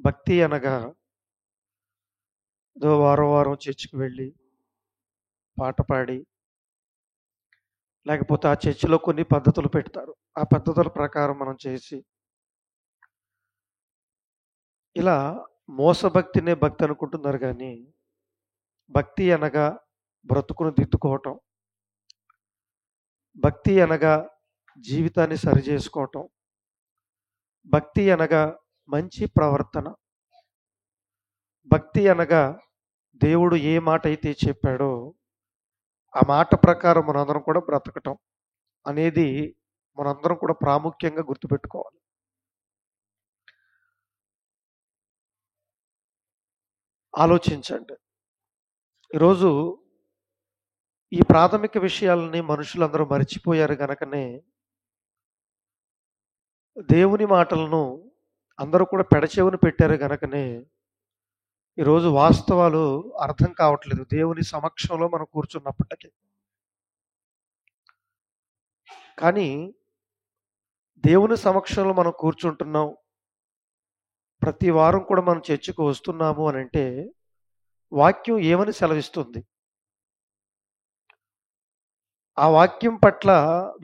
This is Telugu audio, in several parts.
భక్తి అనగా ఏదో వారం వారం చర్చికి వెళ్ళి పాట పాడి, లేకపోతే ఆ చర్చిలో కొన్ని పద్ధతులు పెడతారు. ఆ పద్ధతుల ప్రకారం మనం చేసి, ఇలా మోసభక్తినే భక్తి అనుకుంటున్నారు కానీ, భక్తి అనగా బ్రతుకును దిద్దుకోవటం, భక్తి అనగా జీవితాన్ని సరిచేసుకోవటం, భక్తి అనగా మంచి ప్రవర్తన, భక్తి అనగా దేవుడు ఏ మాట అయితే చెప్పాడో ఆ మాట ప్రకారం మనందరం కూడా బ్రతకటం అనేది మనందరం కూడా ప్రాముఖ్యంగా గుర్తుపెట్టుకోవాలి. ఆలోచించండి. ఈరోజు ఈ ప్రాథమిక విషయాలని మనుషులందరూ మర్చిపోయారు గనకనే దేవుని మాటలను అందరూ కూడా పెడచెవిన పెట్టారు గనకనే ఈరోజు వాస్తవాలు అర్థం కావట్లేదు దేవుని సమక్షంలో మనం కూర్చున్నప్పటికీ. కానీ దేవుని సమక్షంలో మనం కూర్చుంటున్నాం, ప్రతి వారం కూడా మనం చర్చకు వస్తున్నాము అని అంటే వాక్యం ఏమని సెలవిస్తుంది? ఆ వాక్యం పట్ల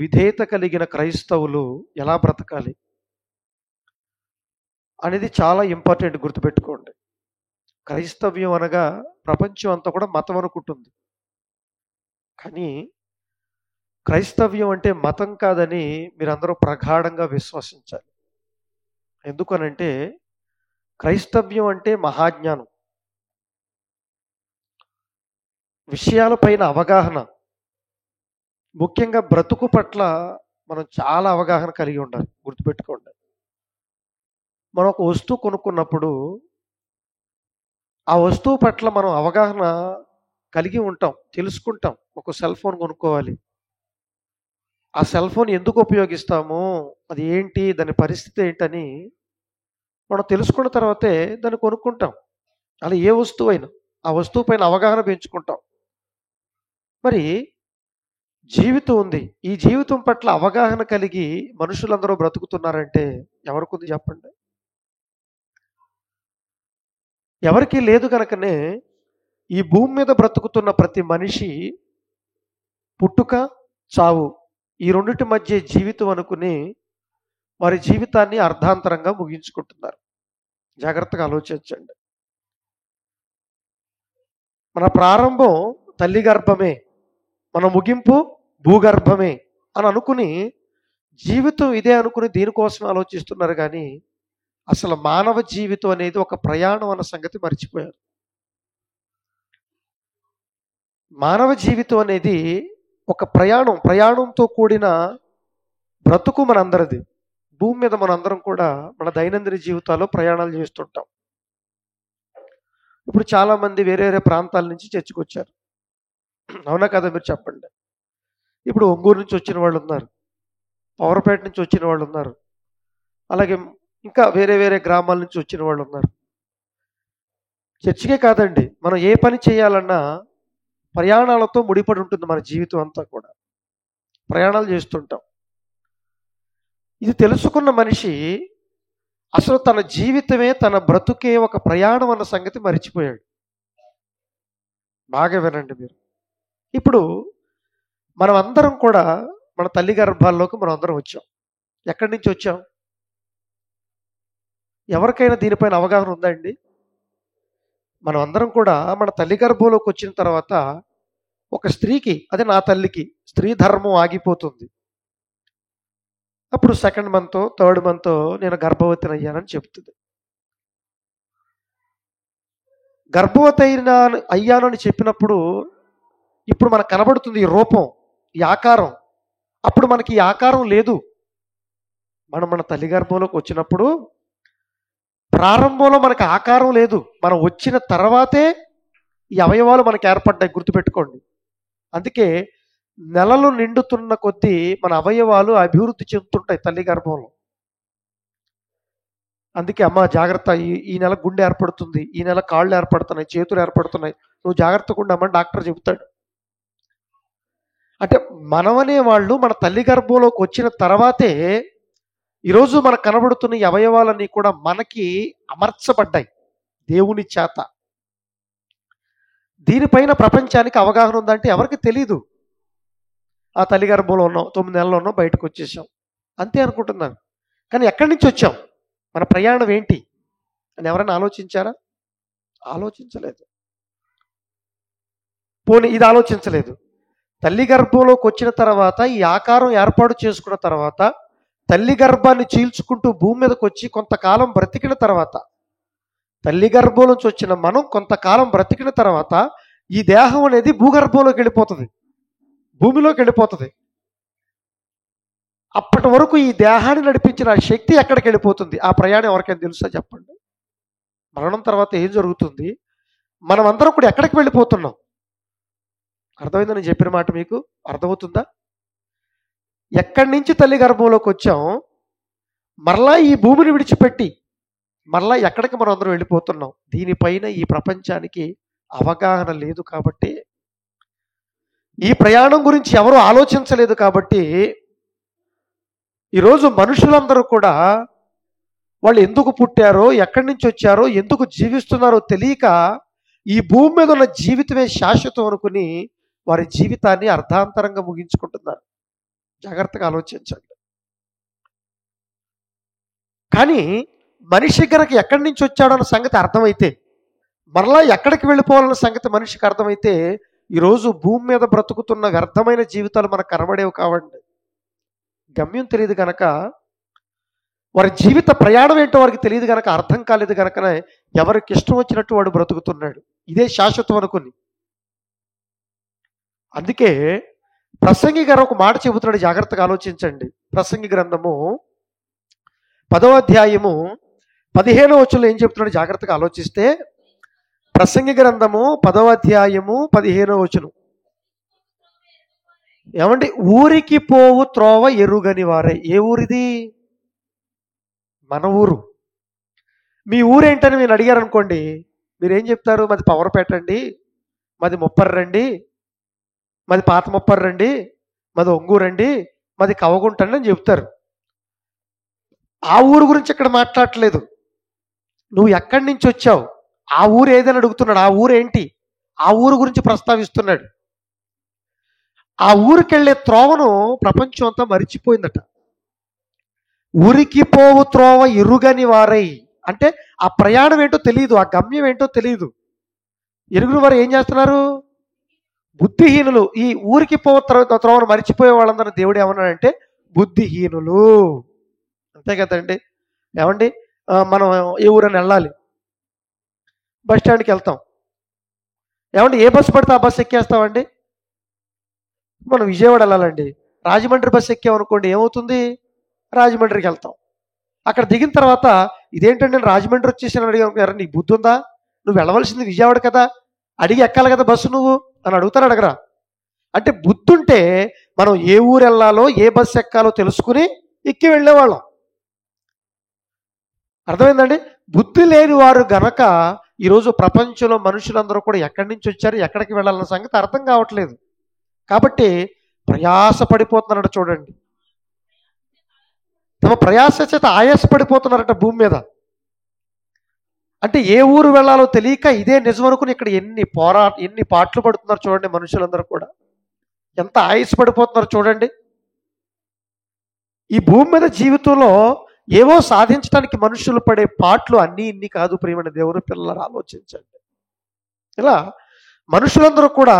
విధేయత కలిగిన క్రైస్తవులు ఎలా బ్రతకాలి అనేది చాలా ఇంపార్టెంట్, గుర్తుపెట్టుకోండి. క్రైస్తవ్యం అనగా ప్రపంచం అంతా కూడా మతం అనుకుంటుంది, కానీ క్రైస్తవ్యం అంటే మతం కాదని మీరందరూ ప్రగాఢంగా విశ్వసించాలి. ఎందుకనంటే క్రైస్తవ్యం అంటే మహాజ్ఞానం, విషయాలపైన అవగాహన, ముఖ్యంగా బ్రతుకు పట్ల మనం చాలా అవగాహన కలిగి ఉండాలి. గుర్తుపెట్టుకోండి, మనం ఒక వస్తువు కొనుక్కున్నప్పుడు ఆ వస్తువు పట్ల మనం అవగాహన కలిగి ఉంటాం, తెలుసుకుంటాం. ఒక సెల్ ఫోన్ కొనుక్కోవాలి, ఆ సెల్ ఫోన్ ఎందుకు ఉపయోగిస్తాము, అది ఏంటి, దాని పరిస్థితి ఏంటని మనం తెలుసుకున్న తర్వాతే దాన్ని కొనుక్కుంటాం. అలా ఏ వస్తువు అయినా ఆ వస్తువు పైన అవగాహన పెంచుకుంటాం. మరి జీవితం ఉంది, ఈ జీవితం పట్ల అవగాహన కలిగి మనుషులందరూ బ్రతుకుతున్నారంటే ఎవరికి ఉంది చెప్పండి? ఎవరికీ లేదు. కనుకనే ఈ భూమి మీద బ్రతుకుతున్న ప్రతి మనిషి పుట్టుక చావు ఈ రెండిటి మధ్య జీవితం అనుకుని వారి జీవితాన్ని అర్ధాంతరంగా ముగించుకుంటున్నారు. జాగ్రత్తగా ఆలోచించండి. మన ప్రారంభం తల్లి గర్భమే, మన ముగింపు భూగర్భమే అని అనుకుని జీవితం ఇదే అనుకుని దీనికోసం ఆలోచిస్తున్నారు. కానీ అసలు మానవ జీవితం అనేది ఒక ప్రయాణం అన్న సంగతి మర్చిపోయారు. మానవ జీవితం అనేది ఒక ప్రయాణంతో కూడిన బ్రతుకు మనందరిది. భూమి మీద మనందరం కూడా మన దైనందిన జీవితాల్లో ప్రయాణాలు చేస్తుంటాం. ఇప్పుడు చాలామంది వేరే వేరే ప్రాంతాల నుంచి చర్చకు వచ్చారు, అవునా కదా? మీరు చెప్పండి. ఇప్పుడు ఒంగూరు నుంచి వచ్చిన వాళ్ళు ఉన్నారు, పవర్పేట నుంచి వచ్చిన వాళ్ళు ఉన్నారు, అలాగే ఇంకా వేరే వేరే గ్రామాల నుంచి వచ్చిన వాళ్ళు ఉన్నారు. చర్చికే కాదండి, మనం ఏ పని చేయాలన్నా ప్రయాణాలతో ముడిపడి ఉంటుంది. మన జీవితం అంతా కూడా ప్రయాణాలు చేస్తుంటాం. ఇది తెలుసుకున్న మనిషి అసలు తన జీవితమే, తన బ్రతుకే ఒక ప్రయాణం అన్న సంగతి మరిచిపోయాడు. బాగా వినండి మీరు. ఇప్పుడు మనం అందరం కూడా మన తల్లి గర్భాల్లోకి మనం అందరం వచ్చాం. ఎక్కడి నుంచి వచ్చాం? ఎవరికైనా దీనిపైన అవగాహన ఉందా అండి? మనం అందరం కూడా మన తల్లి గర్భంలోకి వచ్చిన తర్వాత ఒక స్త్రీకి, అదే నా తల్లికి, స్త్రీ ధర్మం ఆగిపోతుంది. అప్పుడు సెకండ్ మంత్, థర్డ్ మంత్ నేను గర్భవతిని అయ్యానని చెప్తుంది. గర్భవతి అయ్యానని చెప్పినప్పుడు ఇప్పుడు మనకు కనబడుతుంది ఈ రూపం, ఈ ఆకారం. అప్పుడు మనకి ఈ ఆకారం లేదు. మనం మన తల్లి గర్భంలోకి వచ్చినప్పుడు ప్రారంభంలో మనకు ఆకారం లేదు. మనం వచ్చిన తర్వాతే ఈ అవయవాలు మనకు ఏర్పడ్డాయి, గుర్తుపెట్టుకోండి. అందుకే నెలలు నిండుతున్న కొద్దీ మన అవయవాలు అభివృద్ధి చెందుతుంటాయి తల్లి గర్భంలో. అందుకే అమ్మ జాగ్రత్త, ఈ నెల గుండె ఏర్పడుతుంది, ఈ నెల కాళ్ళు ఏర్పడుతున్నాయి, చేతులు ఏర్పడుతున్నాయి, నువ్వు జాగ్రత్తగా ఉండమ్మని డాక్టర్ చెబుతాడు. అంటే మనమనే వాళ్ళు మన తల్లి గర్భంలోకి వచ్చిన తర్వాతే ఈరోజు మనకు కనబడుతున్న ఈ అవయవాలన్నీ కూడా మనకి అమర్చబడ్డాయి దేవుని చేత. దీనిపైన ప్రపంచానికి అవగాహన ఉందంటే ఎవరికి తెలీదు. ఆ తల్లి గర్భంలో ఉన్నాం, 9 నెలలు ఉన్నాం, బయటకు వచ్చేసాం అంతే అనుకుంటున్నాను. కానీ ఎక్కడి నుంచి వచ్చాం, మన ప్రయాణం ఏంటి అని ఎవరైనా ఆలోచించారా? ఆలోచించలేదు. పోనీ ఇది ఆలోచించలేదు. తల్లి గర్భంలోకి వచ్చిన తర్వాత ఈ ఆకారం ఏర్పాటు చేసుకున్న తర్వాత తల్లి గర్భాన్ని చీల్చుకుంటూ భూమి మీదకి వచ్చి కొంతకాలం బ్రతికిన తర్వాత, తల్లి గర్భం నుంచి వచ్చిన మనం కొంతకాలం బ్రతికిన తర్వాత ఈ దేహం అనేది భూగర్భంలోకి వెళ్ళిపోతుంది, భూమిలోకి వెళ్ళిపోతుంది. అప్పటి వరకు ఈ దేహాన్ని నడిపించిన శక్తి ఎక్కడికి వెళ్ళిపోతుంది? ఆ ప్రయాణం ఎవరికైనా తెలుసా చెప్పండి? మరణం తర్వాత ఏం జరుగుతుంది? మనం అందరం కూడా ఎక్కడికి వెళ్ళిపోతున్నాం? అర్థమైందని చెప్పిన మాట మీకు అర్థమవుతుందా? ఎక్కడి నుంచి తల్లి గర్భంలోకి వచ్చాం, మరలా ఈ భూమిని విడిచిపెట్టి మరలా ఎక్కడికి మనం అందరం వెళ్ళిపోతున్నాం? దీనిపైన ఈ ప్రపంచానికి అవగాహన లేదు కాబట్టి, ఈ ప్రయాణం గురించి ఎవరు ఆలోచించలేదు కాబట్టి ఈరోజు మనుషులందరూ కూడా వాళ్ళు ఎందుకు పుట్టారో, ఎక్కడి నుంచి వచ్చారో, ఎందుకు జీవిస్తున్నారో తెలియక ఈ భూమి మీద ఉన్న జీవితమే శాశ్వతం అనుకుని వారి జీవితాన్ని అర్ధాంతరంగా ముగించుకుంటున్నారు. జాగ్రత్తగా ఆలోచించండి. కానీ మనిషి గనక ఎక్కడి నుంచి వచ్చాడన్న సంగతి అర్థమైతే, మరలా ఎక్కడికి వెళ్ళిపోవాలన్న సంగతి మనిషికి అర్థమైతే, ఈరోజు భూమి మీద బ్రతుకుతున్న వ్యర్థమైన జీవితాలు మనకు కనబడేవి కావండి. గమ్యం తెలియదు గనక, వారి జీవిత ప్రయాణం ఏంటో వారికి తెలియదు గనక, అర్థం కాలేదు గనకనే ఎవరికి ఇష్టం వచ్చినట్టు వాడు బ్రతుకుతున్నాడు, ఇదే శాశ్వతం అనుకుని. అందుకే ప్రసంగి గారు ఒక మాట చెబుతున్నాడు, జాగ్రత్తగా ఆలోచించండి. ప్రసంగి గ్రంథము 10వ అధ్యాయము 15వ వచనంలో ఏం చెబుతున్నాడు జాగ్రత్తగా ఆలోచిస్తే, ప్రసంగి గ్రంథము 10వ అధ్యాయము 15వ వచనం. ఏమండి? ఊరికి పోవు త్రోవ ఎరుగని వారే. ఏ ఊరిది? మన ఊరు. మీ ఊరేంటని మీరు అడిగారు అనుకోండి, మీరేం చెప్తారు? మాది పవర్పేట అండి, మాది ముప్పర్రండి, మాది పాత ముప్పర్రండి, మాది ఒంగూరండి, మాది కవగుంటండి అని చెప్తారు. ఆ ఊరు గురించి ఇక్కడ మాట్లాడట్లేదు. నువ్వు ఎక్కడి నుంచి వచ్చావు, ఆ ఊరు ఏదని అడుగుతున్నాడు. ఆ ఊరు ఏంటి? ఆ ఊరు గురించి ప్రస్తావిస్తున్నాడు. ఆ ఊరికి వెళ్ళే త్రోవను ప్రపంచం అంతా మరిచిపోయిందట. ఊరికి పోవు త్రోవ ఎరుగని వారై అంటే ఆ ప్రయాణం ఏంటో తెలియదు, ఆ గమ్యం ఏంటో తెలియదు. ఎరుగుని వారు ఏం చేస్తున్నారు? బుద్ధిహీనులు. ఈ ఊరికి పోవు త్రోవను మరిచిపోయే వాళ్ళందరూ దేవుడు ఏమన్నాడంటే బుద్ధిహీనులు. అంతే కదండి. ఏమండి? మనం ఏ ఊరని వెళ్ళాలి, బస్ స్టాండ్కి వెళ్తాం. ఏమండి? ఏ బస్సు పడితే ఆ బస్సు ఎక్కేస్తామండి. మనం విజయవాడ వెళ్ళాలండి, రాజమండ్రి బస్సు ఎక్కామనుకోండి, ఏమవుతుంది? రాజమండ్రికి వెళ్తాం. అక్కడ దిగిన తర్వాత ఇదేంటంటే నేను రాజమండ్రి వచ్చేసాను అడిగారు. నీకు బుద్ధి ఉందా? నువ్వు వెళ్ళవలసింది విజయవాడ కదా, అడిగి ఎక్కాలి కదా బస్సు నువ్వు అని అడుగుతారు, అడగరా? అంటే బుద్ధి ఉంటే మనం ఏ ఊరు వెళ్ళాలో, ఏ బస్సు ఎక్కాలో తెలుసుకుని ఎక్కి వెళ్ళేవాళ్ళం. అర్థమైందండి? బుద్ధి లేని వారు గనక ఈరోజు ప్రపంచంలో మనుషులందరూ కూడా ఎక్కడి నుంచి వచ్చారు, ఎక్కడికి వెళ్ళాలన్న సంగతి అర్థం కావట్లేదు. కాబట్టి ప్రయాస పడిపోతున్నారట. చూడండి, తమ ప్రయాస చేత ఆయాస పడిపోతున్నారట భూమి మీద. అంటే ఏ ఊరు వెళ్ళాలో తెలియక ఇదే నిజం అనుకుని ఇక్కడ ఎన్ని పాటలు పడుతున్నారు చూడండి. మనుషులందరూ కూడా ఎంత ఆయాస పడిపోతున్నారు చూడండి. ఈ భూమి మీద జీవితంలో ఏవో సాధించడానికి మనుషులు పడే పాటలు అన్నీ ఇన్ని కాదు. ప్రియమైన దేవుని పిల్లలు ఆలోచించండి. ఇలా మనుషులందరూ కూడా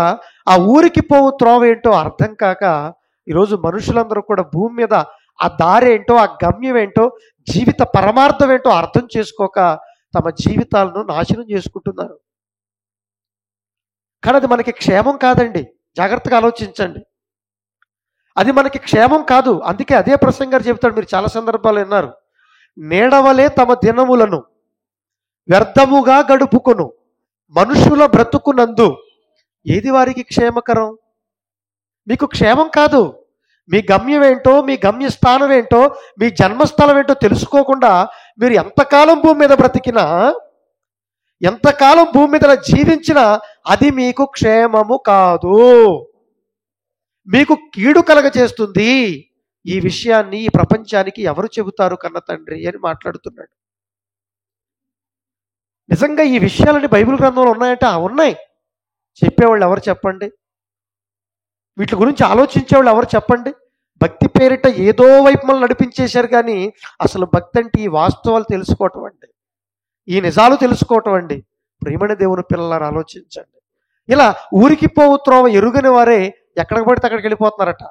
ఆ ఊరికి పోవు త్రోవ ఏంటో అర్థం కాక ఈరోజు మనుషులందరూ కూడా భూమి మీద ఆ దారేంటో, ఆ గమ్యం ఏంటో, జీవిత పరమార్థం ఏంటో అర్థం చేసుకోక తమ జీవితాలను నాశనం చేసుకుంటున్నారు. కానీ అది మనకి క్షేమం కాదండి. జాగ్రత్తగా ఆలోచించండి. అది మనకి క్షేమం కాదు. అందుకే అదే ప్రసంగి గారు చెబుతాడు, మీరు చాలా సందర్భాలు విన్నారు. నీడవలే తమ దినములను వ్యర్థముగా గడుపుకొను మనుషుల బ్రతుకునందు ఏది వారికి క్షేమకరం? మీకు క్షేమం కాదు. మీ గమ్యం ఏంటో, మీ గమ్యస్థానం ఏంటో, మీ జన్మస్థలం ఏంటో తెలుసుకోకుండా మీరు ఎంతకాలం భూమి మీద బ్రతికినా, ఎంతకాలం భూమి మీద జీవించినా అది మీకు క్షేమము కాదు, మీకు కీడు కలగజేస్తుంది. ఈ విషయాన్ని ఈ ప్రపంచానికి ఎవరు చెబుతారు కన్న తండ్రి అని మాట్లాడుతున్నాడు. నిజంగా ఈ విషయాలని బైబిల్ గ్రంథంలో ఉన్నాయంటే ఉన్నాయి. చెప్పేవాళ్ళు ఎవరు చెప్పండి? వీటి గురించి ఆలోచించేవాళ్ళు ఎవరు చెప్పండి? భక్తి పేరిట ఏదో వైపు మనల్ని నడిపించేశారు, కానీ అసలు భక్తి అంటే ఈ వాస్తవాలు తెలుసుకోవటం అండి, ఈ నిజాలు తెలుసుకోవటం అండి. ప్రియమైన దేవుని పిల్లలారా ఆలోచించండి. ఇలా ఊరికి పోవు త్రోవ ఎరుగని వారే ఎక్కడికి పడితే అక్కడికి వెళ్ళిపోతున్నారట.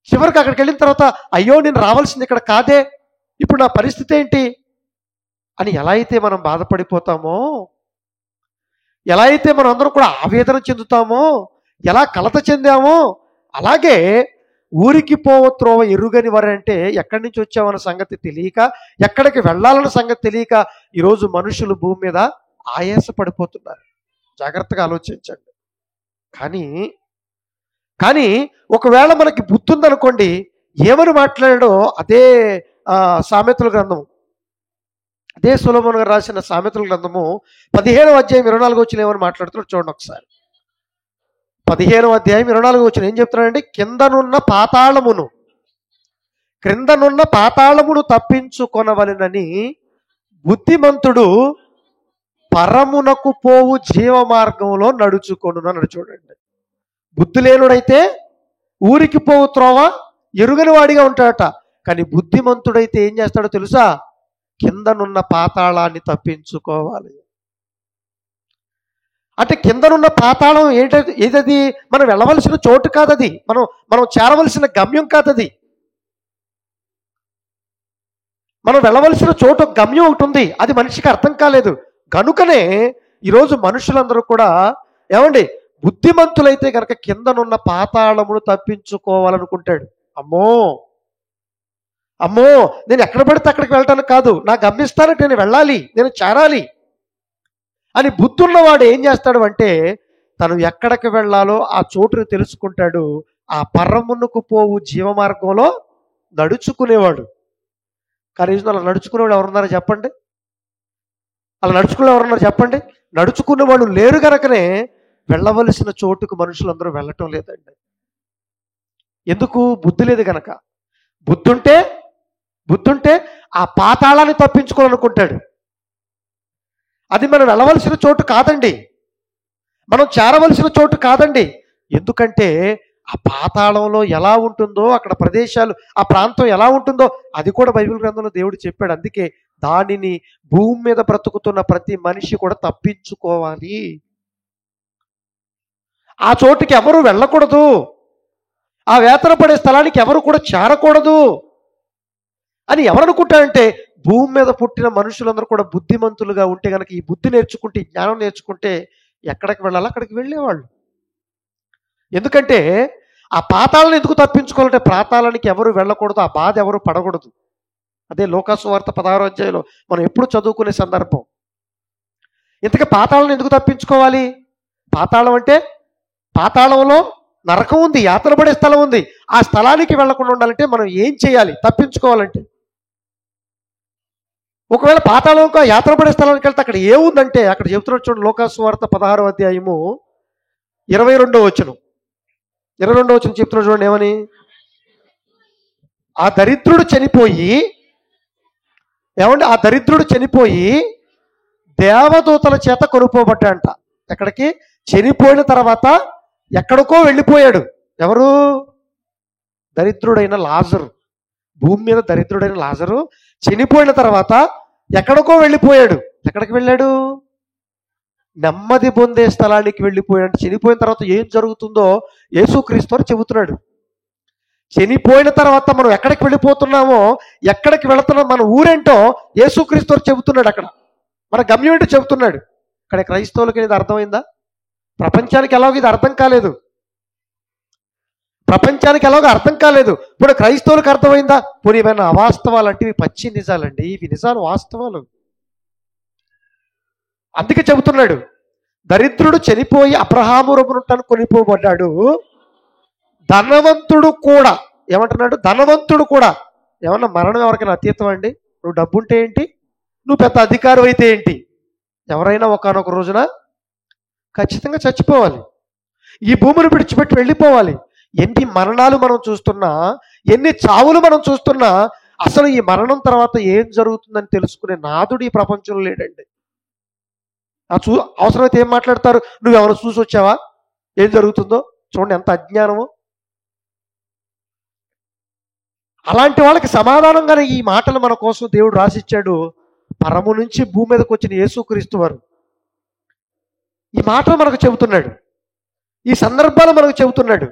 చివరికి అక్కడికి వెళ్ళిన తర్వాత అయ్యో నేను రావాల్సింది ఇక్కడ కాదే, ఇప్పుడు నా పరిస్థితి ఏంటి అని ఎలా అయితే మనం బాధపడిపోతామో, ఎలా అయితే మనం అందరం కూడా ఆవేదన చెందుతామో, ఎలా కలత చెందామో, అలాగే ఊరికి పోవ త్రోవ ఎరుగని వారంటే ఎక్కడి నుంచి వచ్చామన్న సంగతి తెలియక, ఎక్కడికి వెళ్ళాలన్న సంగతి తెలియక ఈరోజు మనుషులు భూమి మీద ఆయాస పడిపోతున్నారు. జాగ్రత్తగా ఆలోచించండి. కానీ ఒకవేళ మనకి బుద్ధి ఉందనుకోండి, ఏమని మాట్లాడాడో అదే సామెతల గ్రంథం, అదే సొలొమోను గారు రాసిన సామెతల గ్రంథము 15వ అధ్యాయం 24వ వచనం ఏమని మాట్లాడుతున్నాడు చూడండి ఒకసారి. 15వ అధ్యాయం 24వ వచనం ఏం చెప్తున్నాడండి? క్రిందనున్న పాతాళమును తప్పించుకొనవలెనని బుద్ధిమంతుడు పరమునకు పోవు జీవ మార్గంలో నడుచుకొను అన్నాడు. చూడండి, బుద్ధి లేనుడైతే ఊరికి పోవు త్రోవ ఎరుగని వాడిగా ఉంటాడట. కానీ బుద్ధిమంతుడైతే ఏం చేస్తాడో తెలుసా? కిందనున్న పాతాళాన్ని తప్పించుకోవాలి. అంటే కిందనున్న పాతాళం ఏదది? మనం వెళ్ళవలసిన చోటు కాదది, మనం చేరవలసిన గమ్యం కాదది. మనం వెళ్ళవలసిన చోటు గమ్యం ఒకటి ఉంది, అది మనిషికి అర్థం కాలేదు. కనుకనే ఈరోజు మనుషులందరూ కూడా ఏమండి, బుద్ధిమంతులైతే కనుక కిందనున్న పాతాళమును తప్పించుకోవాలనుకుంటాడు. అమ్మో నేను ఎక్కడ పడితే అక్కడికి వెళ్ళటానికి కాదు, నా గమ్యస్థానానికి నేను వెళ్ళాలి, నేను చేరాలి అని బుద్ధి ఉన్నవాడు ఏం చేస్తాడు అంటే, తను ఎక్కడికి వెళ్ళాలో ఆ చోటును తెలుసుకుంటాడు. ఆ పరమునకు పోవు జీవ మార్గంలో నడుచుకునేవాడు. కానీ అలా నడుచుకునేవాడు ఎవరున్నారో చెప్పండి? నడుచుకునే వాళ్ళు లేరు కనుకనే వెళ్ళవలసిన చోటుకు మనుషులందరూ వెళ్ళటం లేదండి. ఎందుకు? బుద్ధి లేదు కనుక. బుద్ధుంటే ఆ పాతాళాన్ని తప్పించుకోవాలనుకుంటాడు. అది మనం వెళ్ళవలసిన చోటు కాదండి, మనం చేరవలసిన చోటు కాదండి. ఎందుకంటే ఆ పాతాళంలో ఎలా ఉంటుందో, అక్కడ ప్రదేశాలు, ఆ ప్రాంతం ఎలా ఉంటుందో అది కూడా బైబిల్ గ్రంథంలో దేవుడు చెప్పాడు. అందుకే దానిని భూమి మీద బ్రతుకుతున్న ప్రతి మనిషి కూడా తప్పించుకోవాలి. ఆ చోటుకి ఎవరు వెళ్ళకూడదు, ఆ వేతన పడే స్థలానికి ఎవరు కూడా చేరకూడదు అని ఎవరనుకుంటారంటే, భూమి మీద పుట్టిన మనుషులందరూ కూడా బుద్ధిమంతులుగా ఉంటే కనుక, ఈ బుద్ధి నేర్చుకుంటే, ఈ జ్ఞానం నేర్చుకుంటే ఎక్కడికి వెళ్ళాలో అక్కడికి వెళ్ళేవాళ్ళు. ఎందుకంటే ఆ పాతాళాన్ని ఎందుకు తప్పించుకోవాలంటే, పాతాళానికి ఎవరు వెళ్ళకూడదు, ఆ బాధ ఎవరు పడకూడదు. అదే లోకాసు వార్త 16వ అధ్యాయంలో మనం ఎప్పుడు చదువుకునే సందర్భం. ఇంతకీ పాతాళాన్ని ఎందుకు తప్పించుకోవాలి? పాతాళం అంటే, పాతాళంలో నరకం ఉంది, యాతన పడే స్థలం ఉంది. ఆ స్థలానికి వెళ్లకుండా ఉండాలంటే మనం ఏం చేయాలి? తప్పించుకోవాలంటే, ఒకవేళ పాతాళంకు యాతన పడే స్థలానికి వెళ్తే అక్కడ ఏముందంటే, అక్కడ చెబుతున్నాడు చూడండి, లోకాసు వార్త 16వ అధ్యాయము 22వ వచనం చెప్తున్నాడు చూడండి ఏమని. ఆ దరిద్రుడు చనిపోయి దేవదూతల చేత కొనుక్కోబడ్డాడంట. ఎక్కడికి? చనిపోయిన తర్వాత ఎక్కడికో వెళ్ళిపోయాడు. ఎవరు? దరిద్రుడైన లాజరు. భూమి మీద దరిద్రుడైన లాజరు చనిపోయిన తర్వాత ఎక్కడికో వెళ్ళిపోయాడు. ఎక్కడికి వెళ్ళాడు? నెమ్మది పొందే స్థలానికి వెళ్ళిపోయాడు. చనిపోయిన తర్వాత ఏం జరుగుతుందో యేసుక్రీస్తు వారు చెబుతున్నాడు. చనిపోయిన తర్వాత మనం ఎక్కడికి వెళ్ళిపోతున్నామో, ఎక్కడికి వెళుతున్నాం, మన ఊరేంటో యేసుక్రీస్తు వారు చెబుతున్నాడు. అక్కడ మన గమ్యం ఏంటో చెబుతున్నాడు. ఇక్కడ క్రైస్తవులకి ఇది అర్థమైందా? ప్రపంచానికి ఎలాగో ఇది అర్థం కాలేదు. ఇప్పుడు క్రైస్తవులకు అర్థమైందా? పోనీ ఇవన్నీ అవాస్తవాలు అంటే ఇవి పచ్చి నిజాలండి, ఇవి నిజాలు, వాస్తవాలు. అందుకే చెబుతున్నాడు, దరిద్రుడు చనిపోయి అబ్రహాము రొమ్మునుంటాను కొనిపోబడ్డాడు. ధనవంతుడు కూడా ఏమంటున్నాడు? ధనవంతుడు కూడా. ఏమన్నా మరణం ఎవరికైనా అతీతం అండి? నువ్వు డబ్బుంటే ఏంటి, నువ్వు పెద్ద అధికారం అయితే ఏంటి, ఎవరైనా ఒకానొక రోజున ఖచ్చితంగా చచ్చిపోవాలి, ఈ భూమిని విడిచిపెట్టి వెళ్ళిపోవాలి. ఎన్ని మరణాలు మనం చూస్తున్నా, ఎన్ని చావులు మనం చూస్తున్నా అసలు ఈ మరణం తర్వాత ఏం జరుగుతుందని తెలుసుకునే నాదుడు ఈ ప్రపంచంలో లేడండి. అవసరమైతే ఏం మాట్లాడతారు, నువ్వెవరు చూసి వచ్చావా ఏం జరుగుతుందో? చూడండి ఎంత అజ్ఞానము. అలాంటి వాళ్ళకి సమాధానంగానే ఈ మాటలు మన కోసం దేవుడు రాసిచ్చాడు. పరము నుంచి భూమి మీదకి వచ్చిన యేసుక్రీస్తు వారు ఈ మాటలు మనకు చెబుతున్నాడు, ఈ సందర్భాలు మనకు చెబుతున్నాడు.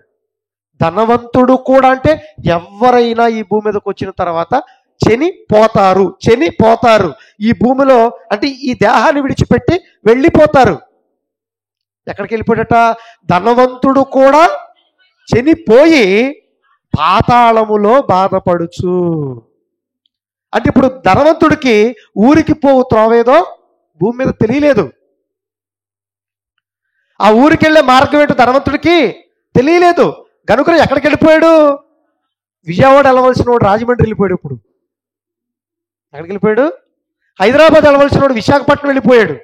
ధనవంతుడు కూడా అంటే ఎవరైనా ఈ భూమి మీదకి వచ్చిన తర్వాత చనిపోతారు. ఈ భూమిలో అంటే ఈ దేహాన్ని విడిచిపెట్టి వెళ్ళిపోతారు. ఎక్కడికి వెళ్ళిపోయాడట? ధనవంతుడు కూడా చనిపోయి పాతాళములో బాధపడుచు. అంటే ఇప్పుడు ధనవంతుడికి ఊరికి పోవు త్రోవేదో భూమి మీద తెలియలేదు. ఆ ఊరికి వెళ్ళే మార్గం ఏంటో ధనవంతుడికి తెలియలేదు. కనుక ఎక్కడికి వెళ్ళిపోయాడు? విజయవాడ వెళ్ళవలసిన వాడు రాజమండ్రి వెళ్ళిపోయాడు. ఇప్పుడు ఎక్కడికి వెళ్ళిపోయాడు? హైదరాబాద్ వెళ్ళవలసిన వాడు విశాఖపట్నం వెళ్ళిపోయాడు.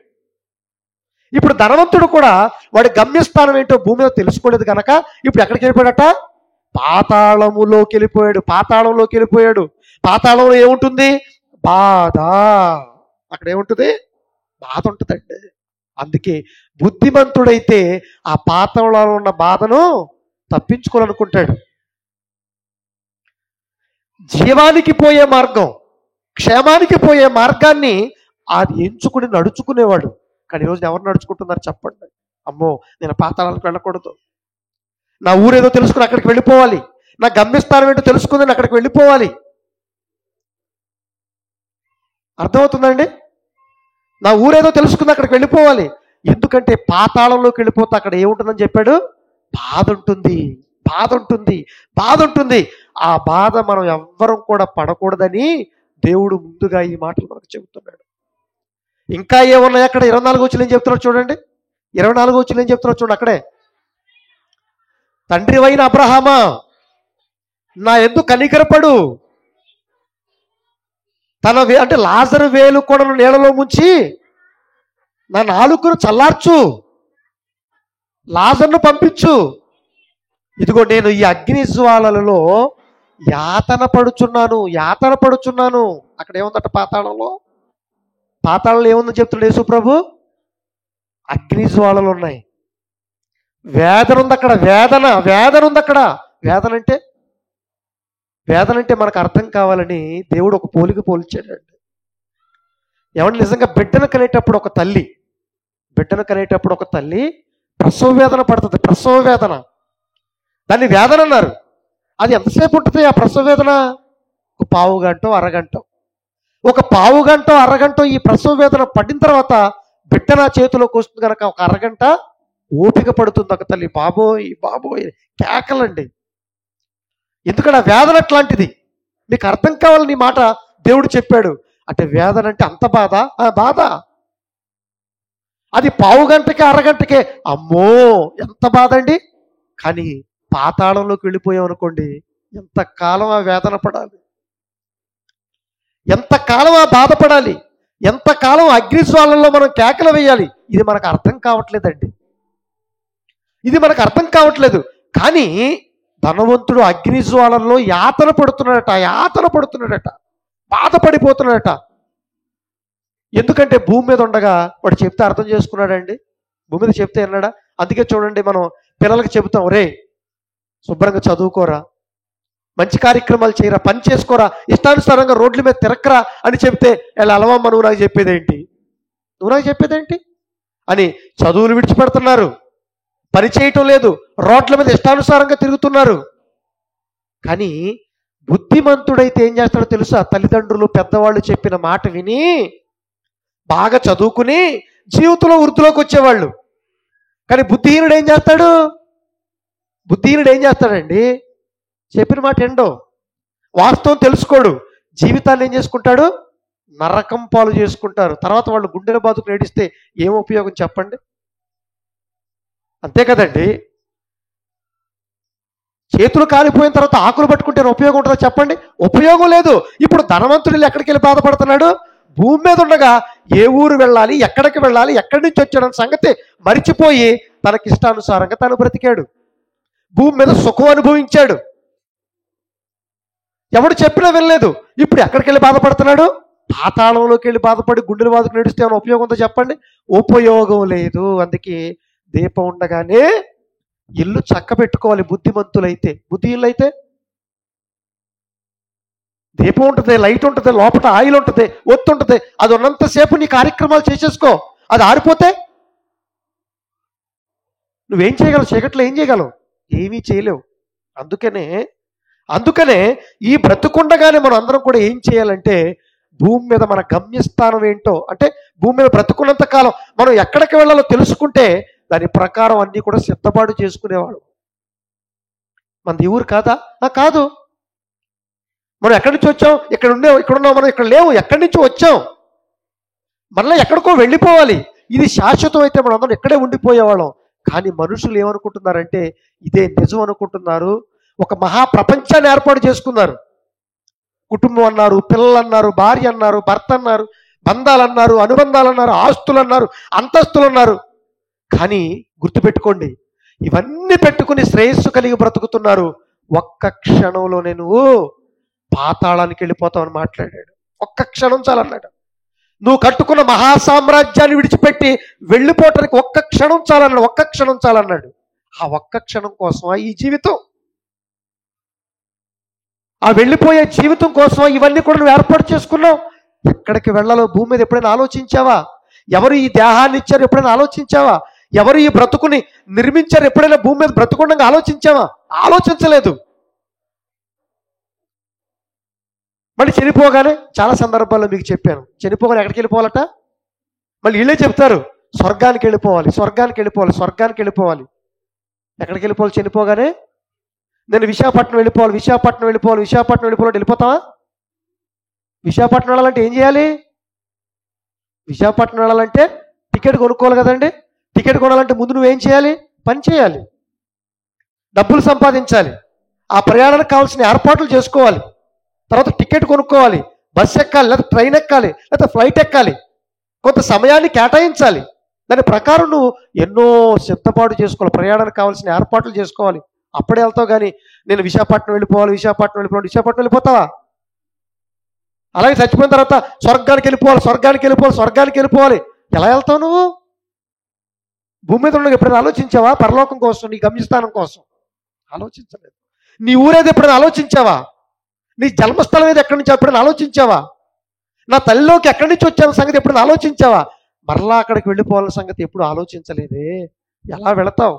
ఇప్పుడు ధనవంతుడు కూడా వాడి గమ్యస్థానం ఏంటో భూమి మీద తెలుసుకోలేదు కనుక ఇప్పుడు ఎక్కడికి వెళ్ళిపోయాడట? పాతాళంలోకి వెళ్ళిపోయాడు. పాతాళంలో ఏముంటుంది? బాధ. అక్కడ ఏముంటుంది? బాధ ఉంటుందండి. అందుకే బుద్ధిమంతుడైతే ఆ పాతాళంలో ఉన్న బాధను తప్పించుకోవాలనుకుంటాడు. జీవానికి పోయే మార్గం, క్షేమానికి పోయే మార్గాన్ని అది ఎంచుకుని నడుచుకునేవాడు. కానీ ఈరోజు ఎవరు నడుచుకుంటున్నారు చెప్పండి? అమ్మో, నేను పాతాళానికి వెళ్ళకూడదు, నా ఊరేదో తెలుసుకుని అక్కడికి వెళ్ళిపోవాలి, నా గమ్యస్థానం ఏంటో తెలుసుకుందని అక్కడికి వెళ్ళిపోవాలి. అర్థమవుతుందండి? నా ఊరేదో తెలుసుకుంది అక్కడికి వెళ్ళిపోవాలి. ఎందుకంటే పాతాళంలోకి వెళ్ళిపోతే అక్కడ ఏముంటుందని చెప్పాడు? బాధ ఉంటుంది. ఆ బాధ మనం ఎవ్వరం కూడా పడకూడదని దేవుడు ముందుగా ఈ మాటలు మనకు చెబుతున్నాడు. ఇంకా ఏమున్నాయి అక్కడ? 24 వచ్చిన ఏం చెప్తున్నాడు చూడండి. 24 వచ్చిన ఏం చెప్తున్నాడు చూడండి. అక్కడే, తండ్రివైన అబ్రహామా, నా యందు కనికరపడు, అంటే లాజరు వేలు కూడా నీళ్ళలో ముంచి నా నాలుకను చల్లార్చు, లాజర్ను పంపించు. ఇదిగో నేను ఈ అగ్ని జ్వాలలలో యాతన పడుచున్నాను. అక్కడ ఏముందట? పాతాళంలో ఏముందని చెప్తున్నాడు యేసు ప్రభు? అగ్ని జ్వాలలు ఉన్నాయి. వేదన ఉంది అక్కడ. వేదన అంటే మనకు అర్థం కావాలని దేవుడు ఒక పోల్చాడండి. ఏమంటే నిజంగా బిడ్డను కనేటప్పుడు ఒక తల్లి ప్రసవ వేదన పడుతుంది. ప్రసవ వేదన, దాన్ని వేదన అన్నారు. అది ఎంతసేపు ఉంటుంది ఆ ప్రసవ వేదన? ఒక పావు అరగంట ఈ ప్రసవ వేదన పడిన తర్వాత బిడ్డ నా చేతిలోకి వస్తుంది కనుక ఒక అరగంట ఓపిక పడుతుంది ఒక తల్లి. బాబోయ్ కేకలండి. ఎందుకంటే ఆ వేదన అట్లాంటిది. మీకు అర్థం కావాలని మాట దేవుడు చెప్పాడు. అంటే వేదన అంటే అంత బాధ. అది పావు గంటకే అరగంటకే అమ్మో ఎంత బాధ అండి. కానీ పాతాళంలోకి వెళ్ళిపోయాం అనుకోండి, ఎంతకాలం ఆ వేదన పడాలి, ఎంతకాలం ఆ బాధపడాలి, ఎంతకాలం అగ్నిజ్వాలల్లో మనం కేకలు వేయాలి. ఇది మనకు అర్థం కావట్లేదు. కానీ ధనవంతుడు అగ్నిజ్వాలల్లో యాతన పడుతున్నాడట, బాధపడిపోతున్నాడట. ఎందుకంటే భూమి మీద ఉండగా వాడు చెప్తే అర్థం చేసుకున్నాడండి? భూమి మీద చెప్తే అన్నాడా? అందుకే చూడండి, మనం పిల్లలకి చెబుతాం, రే శుభ్రంగా చదువుకోరా, మంచి కార్యక్రమాలు చేయరా, పని చేసుకోరా, ఇష్టానుసారంగా రోడ్ల మీద తిరక్కరా అని చెప్తే ఎలా అలవమ్మ నువ్వు నాకు చెప్పేదేంటి అని చదువులు విడిచిపెడుతున్నారు, పని చేయటం లేదు, రోడ్ల మీద ఇష్టానుసారంగా తిరుగుతున్నారు. కానీ బుద్ధిమంతుడైతే ఏం చేస్తాడో తెలుసా? తల్లిదండ్రులు పెద్దవాళ్ళు చెప్పిన మాట విని బాగా చదువుకుని జీవితంలో వృద్ధిలోకి వచ్చేవాళ్ళు. కానీ బుద్ధిహీనుడు ఏం చేస్తాడండి? చెప్పిన మాట ఏంటో వాస్తవం తెలుసుకోడు, జీవితాన్ని ఏం చేసుకుంటాడు? నరకం పాలు చేసుకుంటారు. తర్వాత వాళ్ళు గుండెల బాదుకు ఏడిస్తే ఏం ఉపయోగం చెప్పండి? అంతే కదండి. చేతులు కాలిపోయిన తర్వాత ఆకులు పట్టుకుంటే ఉపయోగం ఉంటుందో చెప్పండి? ఉపయోగం లేదు. ఇప్పుడు ధనవంతుడు ఎక్కడికి వెళ్ళి బాధపడుతున్నాడు? భూమి మీద ఉండగా ఏ ఊరు వెళ్ళాలి, ఎక్కడికి వెళ్ళాలి, ఎక్కడి నుంచి వచ్చాడన్న సంగతి మరిచిపోయి తనకిష్టానుసారంగా తను బ్రతికాడు, భూమి మీద సుఖం అనుభవించాడు. ఎవడు చెప్పినా వినలేదు. ఇప్పుడు ఎక్కడికి వెళ్ళి బాధపడుతున్నాడు? పాతాళంలోకి వెళ్ళి బాధపడి గుండెలు బాధకు నడిస్తే ఏమైనా ఉపయోగం ఉందో చెప్పండి? ఉపయోగం లేదు. అందుకే దీపం ఉండగానే ఇల్లు చక్క పెట్టుకోవాలి. బుద్ధిమంతులైతే. బుద్ధిహీనులు అయితే దీపం ఉంటుంది, లైట్ ఉంటుంది, లోపల ఆయిల్ ఉంటుంది, ఒత్తి ఉంటుంది. అది ఉన్నంతసేపు నీ కార్యక్రమాలు చేసేసుకో. అది ఆరిపోతే నువ్వేం చేయగలవు? చీకట్లో ఏం చేయగలవు? ఏమీ చేయలేవు. అందుకనే ఈ బ్రతుకుండగానే మనం అందరం కూడా ఏం చేయాలంటే, భూమి మీద మన గమ్యస్థానం ఏంటో, అంటే భూమి మీద బ్రతుకున్నంత కాలం మనం ఎక్కడికి వెళ్ళాలో తెలుసుకుంటే దాని ప్రకారం అన్నీ కూడా సిద్ధపాటు చేసుకునేవాడు. మనది ఊరు కాదా? కాదు. మనం ఎక్కడి నుంచి వచ్చాం? ఇక్కడున్నాం. మనం ఇక్కడ లేవు. ఎక్కడి నుంచి వచ్చాం? మళ్ళీ ఎక్కడికో వెళ్ళిపోవాలి. ఇది శాశ్వతం అయితే మనం అందరం ఇక్కడే ఉండిపోయేవాళ్ళం. కానీ మనుషులు ఏమనుకుంటున్నారంటే ఇదే నిజం అనుకుంటున్నారు. ఒక మహాప్రపంచాన్ని ఏర్పాటు చేసుకున్నారు. కుటుంబం అన్నారు, పిల్లలు అన్నారు, భార్య అన్నారు, భర్త అన్నారు, బంధాలు అన్నారు, అనుబంధాలు అన్నారు, ఆస్తులు అన్నారు, అంతస్తులు అన్నారు. కానీ గుర్తుపెట్టుకోండి, ఇవన్నీ పెట్టుకుని శ్రేయస్సు కలిగి బ్రతుకుతున్నారు. ఒక్క క్షణంలోనే నువ్వు పాతాళానికి వెళ్ళిపోతావని మాట్లాడాడు. ఒక్క క్షణం చాలన్నాడు. నువ్వు కట్టుకున్న మహాసామ్రాజ్యాన్ని విడిచిపెట్టి వెళ్ళిపోవటానికి ఒక్క క్షణం చాలన్నాడు. ఒక్క క్షణం చాలన్నాడు. ఆ ఒక్క క్షణం కోసమా ఈ జీవితం? ఆ వెళ్ళిపోయే జీవితం కోసం ఇవన్నీ కూడా నువ్వు ఏర్పాటు చేసుకున్నావు. ఎక్కడికి వెళ్ళాలో భూమి మీద ఎప్పుడైనా ఆలోచించావా? ఎవరు ఈ దేహాన్ని ఇచ్చారు ఎప్పుడైనా ఆలోచించావా? ఎవరు ఈ బ్రతుకుని నిర్మించారు ఎప్పుడైనా భూమి మీద బ్రతుకుండగా ఆలోచించావా? ఆలోచించలేదు. మళ్ళీ చనిపోగానే చాలా సందర్భాల్లో మీకు చెప్పాను, చనిపోగానే ఎక్కడికి వెళ్ళిపోవాలట? మళ్ళీ వీళ్ళే చెప్తారు, స్వర్గానికి వెళ్ళిపోవాలి, స్వర్గానికి వెళ్ళిపోవాలి, స్వర్గానికి వెళ్ళిపోవాలి. ఎక్కడికి వెళ్ళిపోవాలి చనిపోగానే? నేను విశాఖపట్నం వెళ్ళిపోవాలి, విశాఖపట్నం వెళ్ళిపోవాలి, విశాఖపట్నం వెళ్ళిపోవాలి. వెళ్ళిపోతావా? విశాఖపట్నం వెళ్ళాలంటే ఏం చేయాలి? విశాఖపట్నం వెళ్ళాలంటే టికెట్ కొనుక్కోవాలి కదండి. టికెట్ కొనాలంటే ముందు నువ్వేం చేయాలి? పని చేయాలి, డబ్బులు సంపాదించాలి, ఆ ప్రయాణానికి కావాల్సిన ఏర్పాట్లు చేసుకోవాలి, తర్వాత టికెట్ కొనుక్కోవాలి, బస్సు ఎక్కాలి, లేదా ట్రైన్ ఎక్కాలి, లేదా ఫ్లైట్ ఎక్కాలి, కొంత సమయాన్ని కేటాయించాలి. దాని ప్రకారం నువ్వు ఎన్నో సిద్ధపాటు చేసుకోవాలి, ప్రయాణానికి కావాల్సిన ఏర్పాట్లు చేసుకోవాలి. అప్పుడే వెళ్తావు. కానీ నేను విశాఖపట్నం వెళ్ళిపోవాలి, విశాఖపట్నం వెళ్ళిపోవాలి, విశాఖపట్నం వెళ్ళిపోతావా? అలాగే చచ్చిపోయిన తర్వాత స్వర్గానికి వెళ్ళిపోవాలి, స్వర్గానికి వెళ్ళిపోవాలి, స్వర్గానికి వెళ్ళిపోవాలి. ఎలా వెళ్తావు నువ్వు? భూమి మీద ఉండగా ఎప్పుడైనా ఆలోచించావా? పరలోకం కోసం, నీ గమ్యస్థానం కోసం ఆలోచించలేదు. నీ ఊరేది ఎప్పుడైనా ఆలోచించావా? నీ జన్మస్థలం ఏది ఎక్కడి నుంచి ఎప్పుడైనా ఆలోచించావా? నా తల్లిలోకి ఎక్కడి నుంచి వచ్చాన సంగతి ఎప్పుడైనా ఆలోచించావా? మరలా అక్కడికి వెళ్ళిపోవాలన్న సంగతి ఎప్పుడు ఆలోచించలేదే. ఎలా వెళతావు?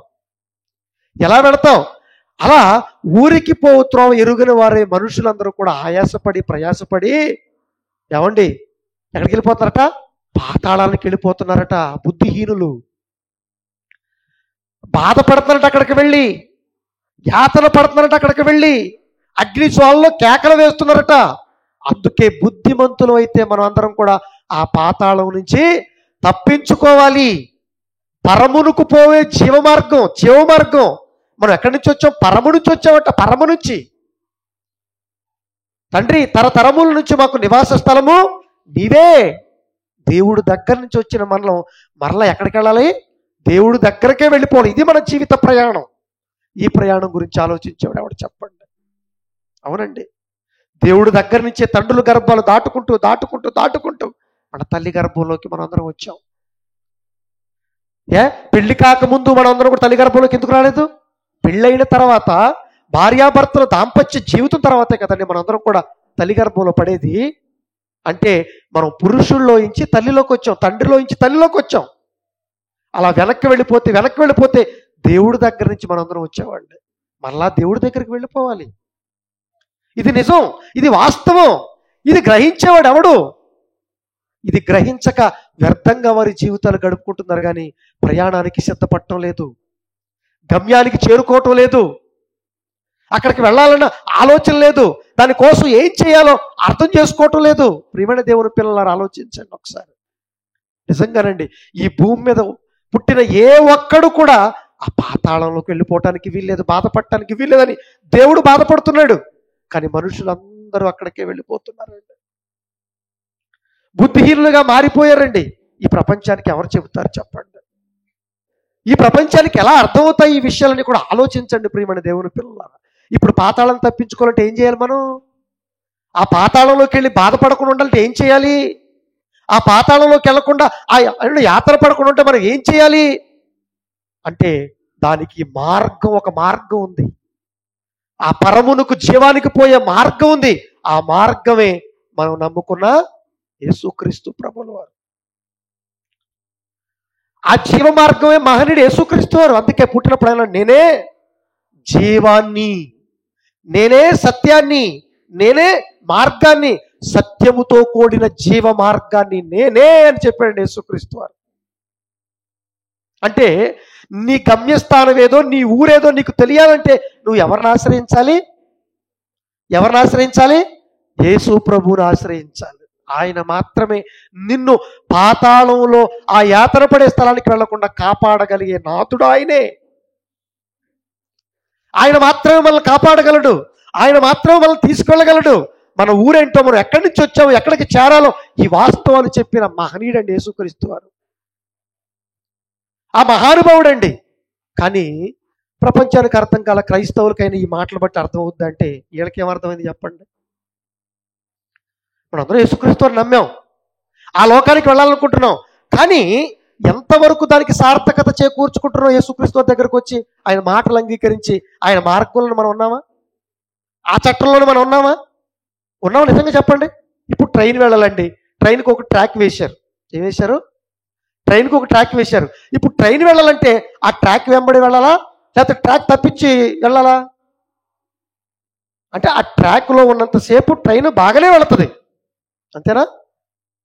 ఎలా వెళతావు? అలా ఊరికి పోత్రం ఎరుగని వారే మనుషులందరూ కూడా ఆయాసపడి ప్రయాసపడి ఏమండి ఎక్కడికి వెళ్ళిపోతున్నారట? పాతాళానికి వెళ్ళిపోతున్నారట. బుద్ధిహీనులు బాధపడుతున్నారట, అక్కడికి వెళ్ళి యాతన పడుతున్నారట, అక్కడికి వెళ్ళి అగ్ని జ్వాలలో కేకలు వేస్తున్నారట. అందుకే బుద్ధిమంతులు అయితే మనం అందరం కూడా ఆ పాతాళం నుంచి తప్పించుకోవాలి. పరమునకు పోవే జీవమార్గం. మనం ఎక్కడి నుంచి వచ్చాం? పరము నుంచి వచ్చామట. పరము నుంచి తండ్రి తరతరముల నుంచి మాకు నివాస స్థలము నీవే. దేవుడు దగ్గర నుంచి వచ్చిన మనం మరలా ఎక్కడికి వెళ్ళాలి? దేవుడు దగ్గరకే వెళ్ళిపోవాలి. ఇది మన జీవిత ప్రయాణం. ఈ ప్రయాణం గురించి ఆలోచించేవాడు ఎవడు చెప్పండి? అవునండి, దేవుడు దగ్గర నుంచే తండ్రుల గర్భాలు దాటుకుంటూ మన తల్లి గర్భంలోకి మనం అందరం వచ్చాం. పెళ్లి కాకముందు మనం అందరం కూడా తల్లి గర్భంలోకి ఎందుకు రాలేదు? పెళ్ళైన తర్వాత భార్యాభర్తల దాంపత్య జీవితం తర్వాతే కదండి మనందరం కూడా తల్లి గర్భంలో పడేది. అంటే మనం పురుషుల్లోంచి తల్లిలోకి వచ్చాం, తండ్రిలోంచి తల్లిలోకి వచ్చాం. అలా వెనక్కి వెళ్ళిపోతే దేవుడి దగ్గర నుంచి మనందరం వచ్చేవాళ్ళే. మళ్ళా దేవుడి దగ్గరికి వెళ్ళిపోవాలి. ఇది నిజం, ఇది వాస్తవం. ఇది గ్రహించేవాడు ఎవడు? ఇది గ్రహించక వ్యర్థంగా వారి జీవితాలు గడుపుకుంటున్నారు. కానీ ప్రయాణానికి సిద్ధపడటం లేదు, గమ్యానికి చేరుకోవటం లేదు, అక్కడికి వెళ్ళాలన్న ఆలోచన లేదు, దానికోసం ఏం చేయాలో అర్థం చేసుకోవటం లేదు. ప్రియమైన దేవుని పిల్లలారా ఆలోచించండి ఒకసారి. నిజంగానండి, ఈ భూమి మీద పుట్టిన ఏ ఒక్కడు కూడా ఆ పాతాళంలోకి వెళ్ళిపోవటానికి వీల్లేదు, బాధపడటానికి వీల్లేదని దేవుడు బాధపడుతున్నాడు. కానీ మనుషులందరూ అక్కడికే వెళ్ళిపోతున్నారండి. బుద్ధిహీనులుగా మారిపోయారండి. ఈ ప్రపంచానికి ఎవరు చెబుతారు చెప్పండి? ఈ ప్రపంచానికి ఎలా అర్థమవుతాయి ఈ విషయాలని కూడా ఆలోచించండి ప్రియమైన దేవుని పిల్లలారా. ఇప్పుడు పాతాళం తప్పించుకోవాలంటే ఏం చేయాలి మనం? ఆ పాతాళంలోకి వెళ్ళి బాధపడకుండా ఉండాలంటే ఏం చేయాలి? ఆ పాతాళంలోకి వెళ్లకుండా ఆ యాత్ర పడకుండా ఉంటే మనం ఏం చేయాలి అంటే దానికి మార్గం, ఒక మార్గం ఉంది. ఆ పరమునకు జీవానికి పోయే మార్గం ఉంది. ఆ మార్గమే మనం నమ్ముకున్న యేసుక్రీస్తు ప్రభుల వారు. ఆ జీవ మార్గమే మహనీయుడు యేసుక్రీస్తు వారు. అందుకే పుట్టినప్పుడు ఆయన నేనే జీవాన్ని, నేనే సత్యాన్ని, నేనే మార్గాన్ని, సత్యముతో కూడిన జీవ మార్గాన్ని నేనే అని చెప్పాడు యేసుక్రీస్తు వారు. అంటే నీ గమ్యస్థానం ఏదో, నీ ఊరేదో నీకు తెలియాలంటే నువ్వు ఎవరిని ఆశ్రయించాలి? ఎవరిని ఆశ్రయించాలి? యేసు ప్రభువుని ఆశ్రయించాలి. ఆయన మాత్రమే నిన్ను పాతాళంలో ఆ యాతన పడే స్థలానికి వెళ్లకుండా కాపాడగలిగే నాథుడు ఆయనే. ఆయన మాత్రమే మనల్ని కాపాడగలడు. ఆయన మాత్రమే మనల్ని తీసుకెళ్ళగలడు. మన ఊరేంటో, మనం ఎక్కడి నుంచి వచ్చామో, ఎక్కడికి చేరాలో ఈ వాస్తవాన్ని చెప్పిన మహనీయుడండి యేసుక్రీస్తు వారు. ఆ మహానుభావుడండి. కానీ ప్రపంచానికి అర్థం కాల క్రైస్తవులకైనా ఈ మాటలు బట్టి అర్థం అవుద్దంటే వీళ్ళకి ఏమర్థమైంది చెప్పండి? మనందరం యేసుక్రీస్తు వారిని నమ్మాం, ఆ లోకానికి వెళ్ళాలనుకుంటున్నాం. కానీ ఎంతవరకు దానికి సార్థకత చేకూర్చుకుంటున్నాం? యేసుక్రీస్తు వారి దగ్గరకు వచ్చి ఆయన మాటలు అంగీకరించి ఆయన మార్గంలో మనం ఉన్నామా? ఆ చట్టంలోనే మనం ఉన్నామా? ఉన్నామా? నిజంగా చెప్పండి. ఇప్పుడు ట్రైన్ వెళ్ళాలండి, ట్రైన్కి ఒక ట్రాక్ వేశారు. ఏం వేశారు? ట్రైన్కి ఒక ట్రాక్ వేశారు. ఇప్పుడు ట్రైన్ వెళ్ళాలంటే ఆ ట్రాక్ వెంబడి వెళ్ళాలా, లేకపోతే ట్రాక్ తప్పించి వెళ్ళాలా? అంటే ఆ ట్రాక్లో ఉన్నంతసేపు ట్రైన్ బాగానే వెళుతుంది, అంతేనా?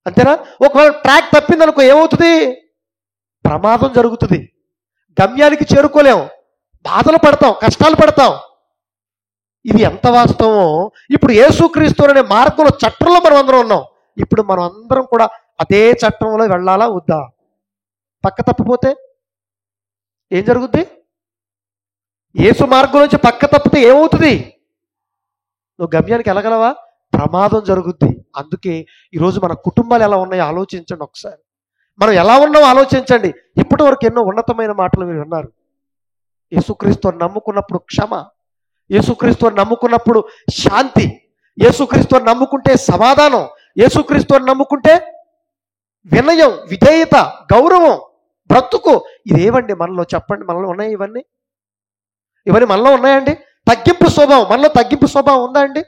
అంతేనా? ఒకవేళ ట్రాక్ తప్పిందనుకో ఏమవుతుంది? ప్రమాదం జరుగుతుంది, గమ్యానికి చేరుకోలేం, బాధలు పడతాం, కష్టాలు పడతాం. ఇది ఎంత వాస్తవమో ఇప్పుడు యేసుక్రీస్తు అనే మార్గంలో, చట్టంలో మనం అందరం ఉన్నాం. ఇప్పుడు మనం అందరం కూడా అదే చట్టంలో వెళ్ళాలా వద్దా? పక్క తప్పిపోతే ఏం జరుగుద్ది? యేసు మార్గం నుంచి పక్క తప్పితే ఏమవుతుంది? నువ్వు గమ్యానికి వెళ్ళగలవా? ప్రమాదం జరుగుద్ది. అందుకే ఈరోజు మన కుటుంబాలు ఎలా ఉన్నాయో ఆలోచించండి ఒకసారి. మనం ఎలా ఉన్నామో ఆలోచించండి. ఇప్పటి వరకు ఎన్నో ఉన్నతమైన మాటలు మీరు విన్నారు. యేసుక్రీస్తుని నమ్ముకున్నప్పుడు క్షమ, యేసుక్రీస్తుని నమ్ముకున్నప్పుడు శాంతి, యేసుక్రీస్తుని నమ్ముకుంటే సమాధానం, యేసుక్రీస్తుని నమ్ముకుంటే వినయం, విధేయత, గౌరవం, బ్రతుకు. ఇదేవండి మనలో? చెప్పండి, మనలో ఉన్నాయి ఇవన్నీ? ఇవన్నీ మనలో ఉన్నాయండి? తగ్గింపు స్వభావం, మనలో తగ్గింపు స్వభావం ఉందా అండి?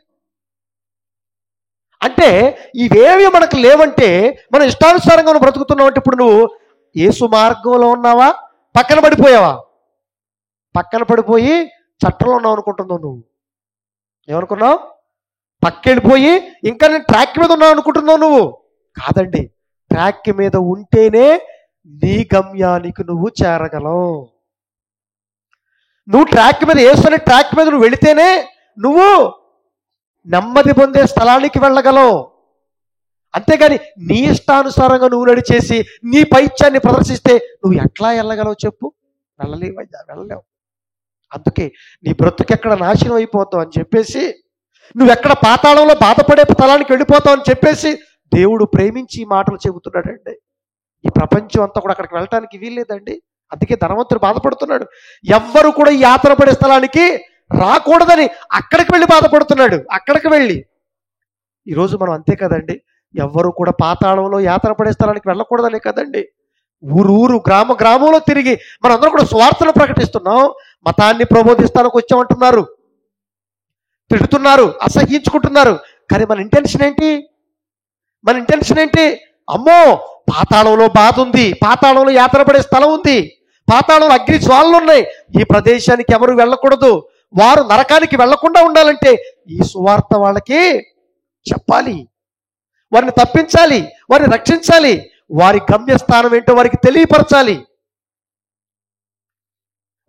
అంటే ఇవేవి మనకు లేవంటే మనం ఇష్టానుసారంగా మనం బ్రతుకుతున్నావు. అంటే ఇప్పుడు నువ్వు యేసు మార్గంలో ఉన్నావా, పక్కన పడిపోయావా? పక్కన పడిపోయి చట్టంలో ఉన్నావు అనుకుంటున్నావు. నువ్వు ఏమనుకున్నావు? పక్కెళ్ళిపోయి ఇంకా నేను ట్రాక్ మీద ఉన్నావు అనుకుంటున్నావు. నువ్వు కాదండి, ట్రాక్ మీద ఉంటేనే నీ గమ్యానికి నువ్వు చేరగలవు. నువ్వు ట్రాక్ మీద, యేసు ట్రాక్ మీద నువ్వు వెళితేనే నువ్వు నెమ్మది పొందే స్థలానికి వెళ్ళగలవు. అంతేగాని నీ ఇష్టానుసారంగా నువ్వు నడిచేసి నీ పైత్యాన్ని ప్రదర్శిస్తే నువ్వు ఎట్లా వెళ్ళగలవు చెప్పు? వెళ్ళలేవయ్యా, వెళ్ళలేవు. అందుకే నీ బ్రతుకెక్కడ నాశనం అయిపోతావు అని చెప్పేసి, నువ్వెక్కడ పాతాళంలో బాధపడే స్థలానికి వెళ్ళిపోతావు అని చెప్పేసి దేవుడు ప్రేమించి ఈ మాటలు చెబుతున్నాడండి. ఈ ప్రపంచం అంతా కూడా అక్కడికి వెళ్ళటానికి వీల్లేదండి. అందుకే ధనవంతుడు బాధపడుతున్నాడు. ఎవ్వరు కూడా ఈ యాతన పడే స్థలానికి రాకూడదని అక్కడికి వెళ్ళి బాధపడుతున్నాడు. అక్కడికి వెళ్ళి ఈరోజు మనం అంతే కదండి. ఎవ్వరు కూడా పాతాళంలో యాతన పడే స్థలానికి వెళ్ళకూడదనే కదండి. ఊరు గ్రామంలో తిరిగి మనందరం కూడా స్వార్థను ప్రకటిస్తున్నాం. మతాన్ని ప్రబోధిస్తానికి వచ్చామంటున్నారు, తిడుతున్నారు, అసహించుకుంటున్నారు. కానీ మన ఇంటెన్షన్ ఏంటి? మన ఇంటెన్షన్ ఏంటి? అమ్మో, పాతాళంలో బాధ ఉంది, పాతాళంలో యాతన పడే స్థలం ఉంది, పాతాళంలో అగ్ని జ్వాలలు ఉన్నాయి, ఈ ప్రదేశానికి ఎవరు వెళ్ళకూడదు, వారు నరకానికి వెళ్లకుండా ఉండాలంటే ఈ సువార్త వాళ్ళకి చెప్పాలి, వారిని తప్పించాలి, వారిని రక్షించాలి, వారి గమ్యస్థానం ఏంటో వారికి తెలియపరచాలి,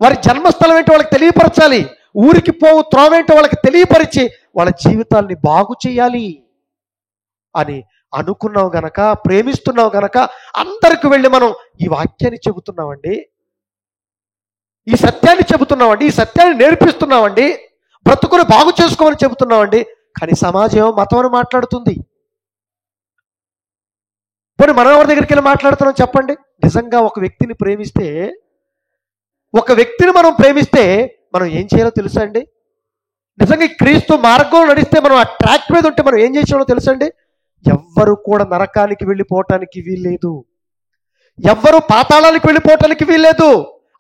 వారి జన్మస్థలం ఏంటో వాళ్ళకి తెలియపరచాలి, ఊరికి పోవు త్రోవేంటో వాళ్ళకి తెలియపరిచి వాళ్ళ జీవితాల్ని బాగు చేయాలి అని అనుకున్నావు గనక, ప్రేమిస్తున్నావు గనక అందరికి వెళ్ళి మనం ఈ వాక్యాన్ని చెబుతున్నామండి, ఈ సత్యాన్ని చెబుతున్నామండి, ఈ సత్యాన్ని నేర్పిస్తున్నామండి, బ్రతుకుని బాగు చేసుకోమని చెబుతున్నామండి. కానీ సమాజం మతం అని మాట్లాడుతుంది. పోనీ మనం ఎవరి దగ్గరికి వెళ్ళి మాట్లాడుతున్నాం చెప్పండి? నిజంగా ఒక వ్యక్తిని మనం ప్రేమిస్తే మనం ఏం చేయాలో తెలుసా అండి? నిజంగా ఈ క్రీస్తు మార్గంలో నడిస్తే మనం ఆ ట్రాక్ మీద ఉంటే మనం ఏం చేసామో తెలుసండి, ఎవ్వరు కూడా నరకానికి వెళ్ళిపోవటానికి వీల్లేదు, ఎవ్వరు పాతాళానికి వెళ్ళిపోవటానికి వీల్లేదు.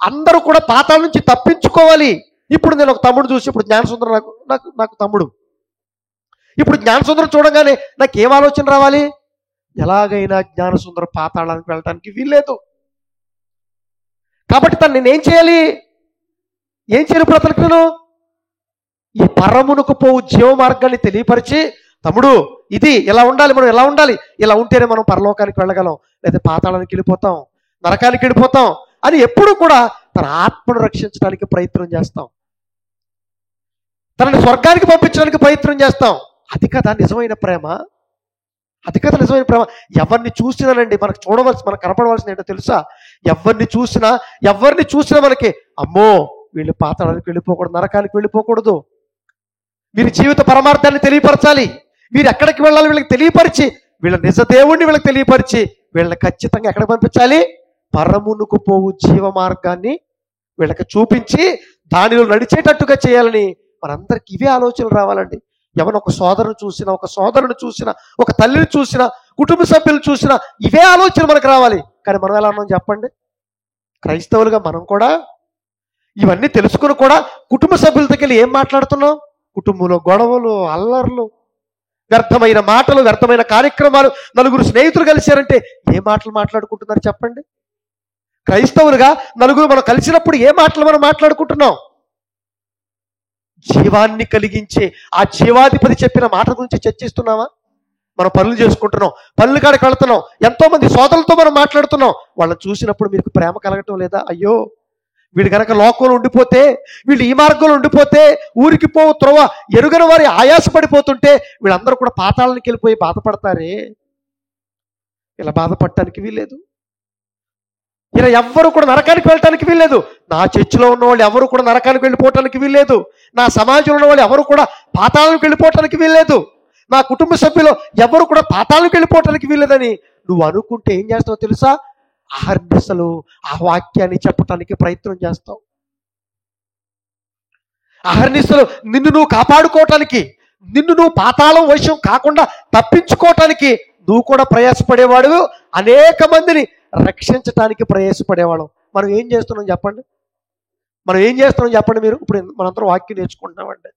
అందరూ కూడా పాతాళం నుంచి తప్పించుకోవాలి. ఇప్పుడు నేను ఒక తమ్ముడు చూసి, ఇప్పుడు జ్ఞానసుందరం నాకు నాకు నాకు తమ్ముడు, ఇప్పుడు జ్ఞానసుందరం చూడగానే నాకు ఏం ఆలోచన రావాలి, ఎలాగైనా జ్ఞానసుందరం పాతాళానికి వెళ్ళటానికి వీల్లేదు. కాబట్టి తను నేనేం చేయాలి, ఏం చేయాలి? ఇప్పుడు అతనికి నేను ఈ పరమునకు పోవు జీవ మార్గాన్ని తెలియపరిచి, తమ్ముడు ఇది ఇలా ఉండాలి, మనం ఎలా ఉండాలి, ఇలా ఉంటేనే మనం పరలోకానికి వెళ్ళగలం, లేదా పాతాళానికి వెళ్ళిపోతాం, నరకానికి వెళ్ళిపోతాం అని ఎప్పుడు కూడా తన ఆత్మను రక్షించడానికి ప్రయత్నం చేస్తాం, తనని స్వర్గానికి పంపించడానికి ప్రయత్నం చేస్తాం. అది కదా నిజమైన ప్రేమ, అది కదా నిజమైన ప్రేమ. ఎవరిని చూసినానండి మనకు చూడవలసి, మనకు కనపడవలసిన ఏంటో తెలుసా, ఎవరిని చూసినా మనకి అమ్మో వీళ్ళు పాతాళానికి వెళ్ళిపోకూడదు, నరకానికి వెళ్ళిపోకూడదు, వీరి జీవిత పరమార్థాన్ని తెలియపరచాలి, వీరు ఎక్కడికి వెళ్ళాలి వీళ్ళకి తెలియపరిచి, వీళ్ళ నిజ దేవుణ్ణి వీళ్ళకి తెలియపరిచి, వీళ్ళని ఖచ్చితంగా ఎక్కడికి పంపించాలి, పరమునకు పోవు జీవ మార్గాన్ని వీళ్ళకి చూపించి దానిలో నడిచేటట్టుగా చేయాలని మనందరికి ఇవే ఆలోచనలు రావాలండి. ఎవరు ఒక సోదరుని చూసినా, ఒక తల్లిని చూసినా, కుటుంబ సభ్యులు చూసినా ఇవే ఆలోచన మనకు రావాలి. కానీ మనం ఎలా ఉన్నాం చెప్పండి? క్రైస్తవులుగా మనం కూడా ఇవన్నీ తెలుసుకుని కూడా కుటుంబ సభ్యుల దగ్గర ఏం మాట్లాడుతున్నాం? కుటుంబంలో గొడవలు, అల్లర్లు, వ్యర్థమైన మాటలు, వ్యర్థమైన కార్యక్రమాలు. నలుగురు స్నేహితులు కలిశారంటే ఏ మాటలు మాట్లాడుకుంటున్నారు చెప్పండి? క్రైస్తవులుగా నలుగురు మనం కలిసినప్పుడు ఏ మాటలు మనం మాట్లాడుకుంటున్నాం? జీవాన్ని కలిగించే ఆ జీవాధిపతి చెప్పిన మాట గురించి చర్చిస్తున్నావా? మనం పనులు చేసుకుంటున్నాం, పనుల కాడికి వెళ్తున్నాం, ఎంతో మంది సోదరులతో మనం మాట్లాడుతున్నాం. వాళ్ళని చూసినప్పుడు మీకు ప్రేమ కలగటం లేదా? అయ్యో వీడు కనుక లోకంలో ఉండిపోతే, వీళ్ళు ఈ మార్గంలో ఉండిపోతే, ఊరికి పోవు త్రోవ ఎరుగని వారి ఆయాసపడిపోతుంటే వీళ్ళందరూ కూడా పాతాళానికి వెళ్ళిపోయి బాధపడతారే, ఇలా బాధపడటానికి వీల్లేదు. ఇలా ఎవ్వరు కూడా నరకానికి వెళ్ళటానికి వీల్లేదు. నా చర్చిలో ఉన్న వాళ్ళు ఎవరు కూడా నరకానికి వెళ్ళిపోవటానికి వీల్లేదు. నా సమాజంలో ఉన్న వాళ్ళు ఎవరు కూడా పాతాళానికి వెళ్ళిపోవటానికి వీల్లేదు. నా కుటుంబ సభ్యులు ఎవరు కూడా పాతాళానికి వెళ్ళిపోవటానికి వీల్లేదని నువ్వు అనుకుంటే ఏం చేస్తావో తెలుసా? అహర్నిశలు ఆ వాక్యాన్ని చెప్పటానికి ప్రయత్నం చేస్తావు. అహర్నిశలు నిన్ను నువ్వు కాపాడుకోవటానికి, నిన్ను నువ్వు పాతాళం వశం కాకుండా తప్పించుకోవటానికి నువ్వు కూడా ప్రయాసపడేవాడు, అనేక మందిని రక్షించటానికి ప్రయాసపడేవాళ్ళం. మనం ఏం చేస్తున్నాం చెప్పండి? మీరు ఇప్పుడు మనందరం వాక్యం నేర్చుకుంటున్నామండి,